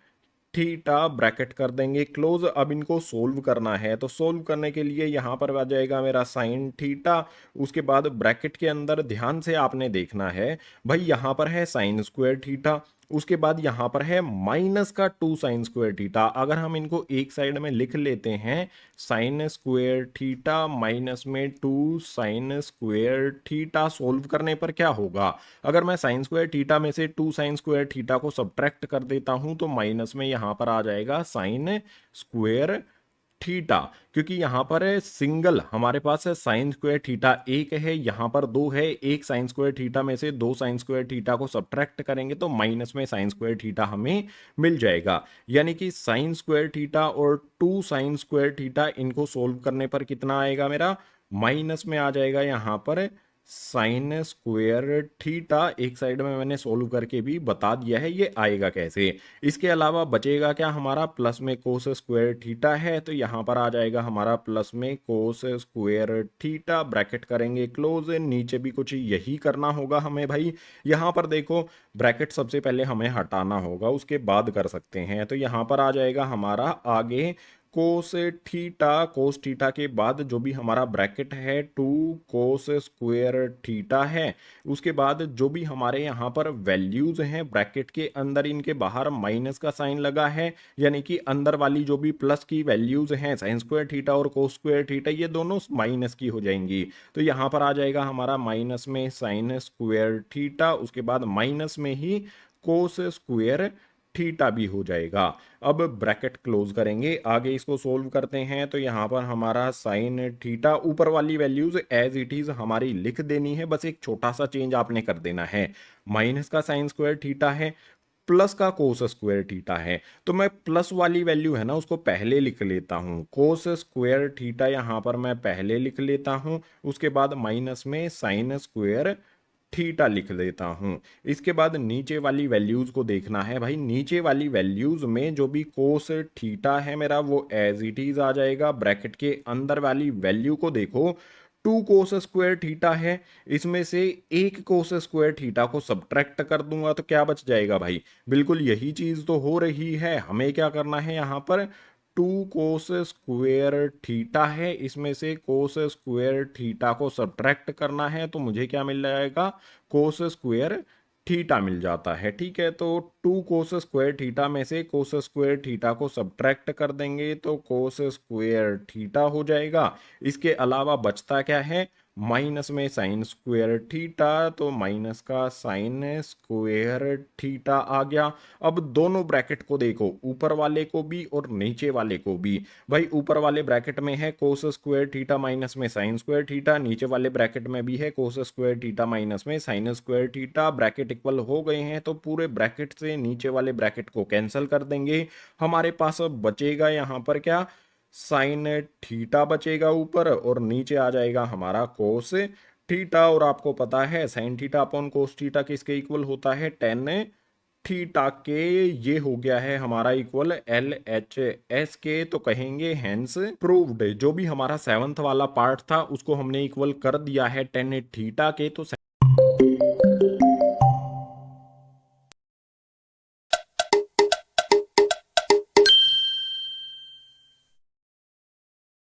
थीटा, ब्रैकेट कर देंगे क्लोज। अब इनको सोल्व करना है, तो सोल्व करने के लिए यहाँ पर आ जाएगा मेरा साइन थीटा, उसके बाद ब्रैकेट के अंदर ध्यान से आपने देखना है भाई, यहाँ पर है साइन स्क्वायर थीटा, उसके बाद यहाँ पर है माइनस का 2 साइन स्क्वायर थीटा। अगर हम इनको एक साइड में लिख लेते हैं, साइन स्क्वायर थीटा माइनस में 2 साइन स्क्वायर थीटा, सोल्व करने पर क्या होगा, अगर मैं साइन स्क्वायर थीटा में से 2 साइन स्क्वायर थीटा को सब्ट्रैक्ट कर देता हूं तो माइनस में यहां पर आ जाएगा साइन स्क्वायर थीटा, क्योंकि यहां पर है सिंगल हमारे पास है साइन स्क्वायर थीटा एक है, यहां पर दो है, एक साइन स्क्वायर थीटा में से 2 साइन स्क्वायर थीटा को सब्ट्रैक्ट करेंगे तो माइनस में साइन स्क्वायर थीटा हमें मिल जाएगा। यानी कि साइन स्क्वायर थीटा और 2 साइन स्क्वायर थीटा, इनको सोल्व करने पर कितना आएगा मेरा, माइनस में आ जाएगा यहाँ पर साइन स्क्वायर थीटा। एक साइड में मैंने सोल्व करके भी बता दिया है ये आएगा कैसे। इसके अलावा बचेगा क्या हमारा, प्लस में कोस स्क्वायर थीटा है, तो यहाँ पर आ जाएगा हमारा प्लस में कोस स्क्वायर थीटा, ब्रैकेट करेंगे क्लोज। नीचे भी कुछ यही करना होगा हमें भाई। यहाँ पर देखो ब्रैकेट सबसे पहले हमें हटाना होगा, उसके बाद कर सकते हैं। तो यहाँ पर आ जाएगा हमारा आगे कोस थीटा, कोस थीटा के बाद जो भी हमारा ब्रैकेट है 2 कोस स्क्वायर थीटा है, उसके बाद जो भी हमारे यहाँ पर वैल्यूज हैं ब्रैकेट के अंदर, इनके बाहर माइनस का साइन लगा है, यानी कि अंदर वाली जो भी प्लस की वैल्यूज हैं साइन स्क्वायर थीटा और कोस स्क्वायर थीटा, ये दोनों माइनस की हो जाएंगी। तो यहाँ पर आ जाएगा हमारा माइनस में साइन स्क्वायर थीटा, उसके बाद माइनस में ही कोस स्क्वायर थीटा भी हो जाएगा। अब ब्रैकेट क्लोज करेंगे, आगे इसको सोल्व करते हैं। तो यहाँ पर हमारा साइन थीटा, ऊपर वाली वैल्यूज एज इट इज हमारी लिख देनी है, बस एक छोटा सा चेंज आपने कर देना है। माइनस का साइन स्क्वायर थीटा है, प्लस का कोस स्क्वायर थीटा है, तो मैं प्लस वाली वैल्यू है ना उसको पहले लिख लेता हूँ, कोस स्क्वायर थीटा यहाँ पर मैं पहले लिख लेता हूँ, उसके बाद माइनस में साइन स्क्वायर थीटा लिख देता हूं। इसके बाद नीचे वाली वैल्यूज को देखना है भाई, नीचे वाली वैल्यूज में जो भी कोस थीटा है मेरा वो एज इट इज आ जाएगा। ब्रैकेट के अंदर वाली वैल्यू को देखो, 2 कोस स्क्वायर थीटा है, इसमें से एक कोस स्क्वायर थीटा को सब्ट्रैक्ट कर दूंगा तो क्या बच जाएगा भाई, बिल्कुल यही चीज तो हो रही है। हमें क्या करना है यहाँ पर, 2 कोस स्क्वायर थीटा है, इसमें से कोस स्क्वायर थीटा को सब्ट्रैक्ट करना है, तो मुझे क्या मिल जाएगा, कोस स्क्वायर थीटा मिल जाता है। ठीक है, तो 2 कोस स्क्वायर थीटा में से कोस स्क्वायर थीटा को सब्ट्रैक्ट कर देंगे तो कोस स्क्वायर थीटा हो जाएगा। इसके अलावा बचता क्या है, माइनस में साइन स्क्वायर थीटा, तो माइनस का साइन स्क्वायर थीटा आ गया। अब दोनों ब्रैकेट को देखो, ऊपर वाले को भी और नीचे वाले को भी। भाई ऊपर वाले ब्रैकेट में है कोस स्क्वायर थीटा माइनस में साइन स्क्वायर थीटा, नीचे वाले ब्रैकेट में भी है कोस स्क्वायर थीटा माइनस में sign square theta. Bracket equal हो गए हैं तो पूरे ब्रैकेट से नीचे वाले ब्रैकेट को कैंसिल कर देंगे। हमारे पास अब बचेगा यहाँ पर क्या, साइन थीटा बचेगा ऊपर, और नीचे आ जाएगा हमारा कोस थीटा। और आपको पता है sine theta upon cos theta किसके इक्वल होता है, टेन थीटा के। ये हो गया है हमारा इक्वल LHS के, तो कहेंगे हेंस प्रूव्ड। जो भी हमारा 7th वाला पार्ट था उसको हमने इक्वल कर दिया है टेन थीटा के, तो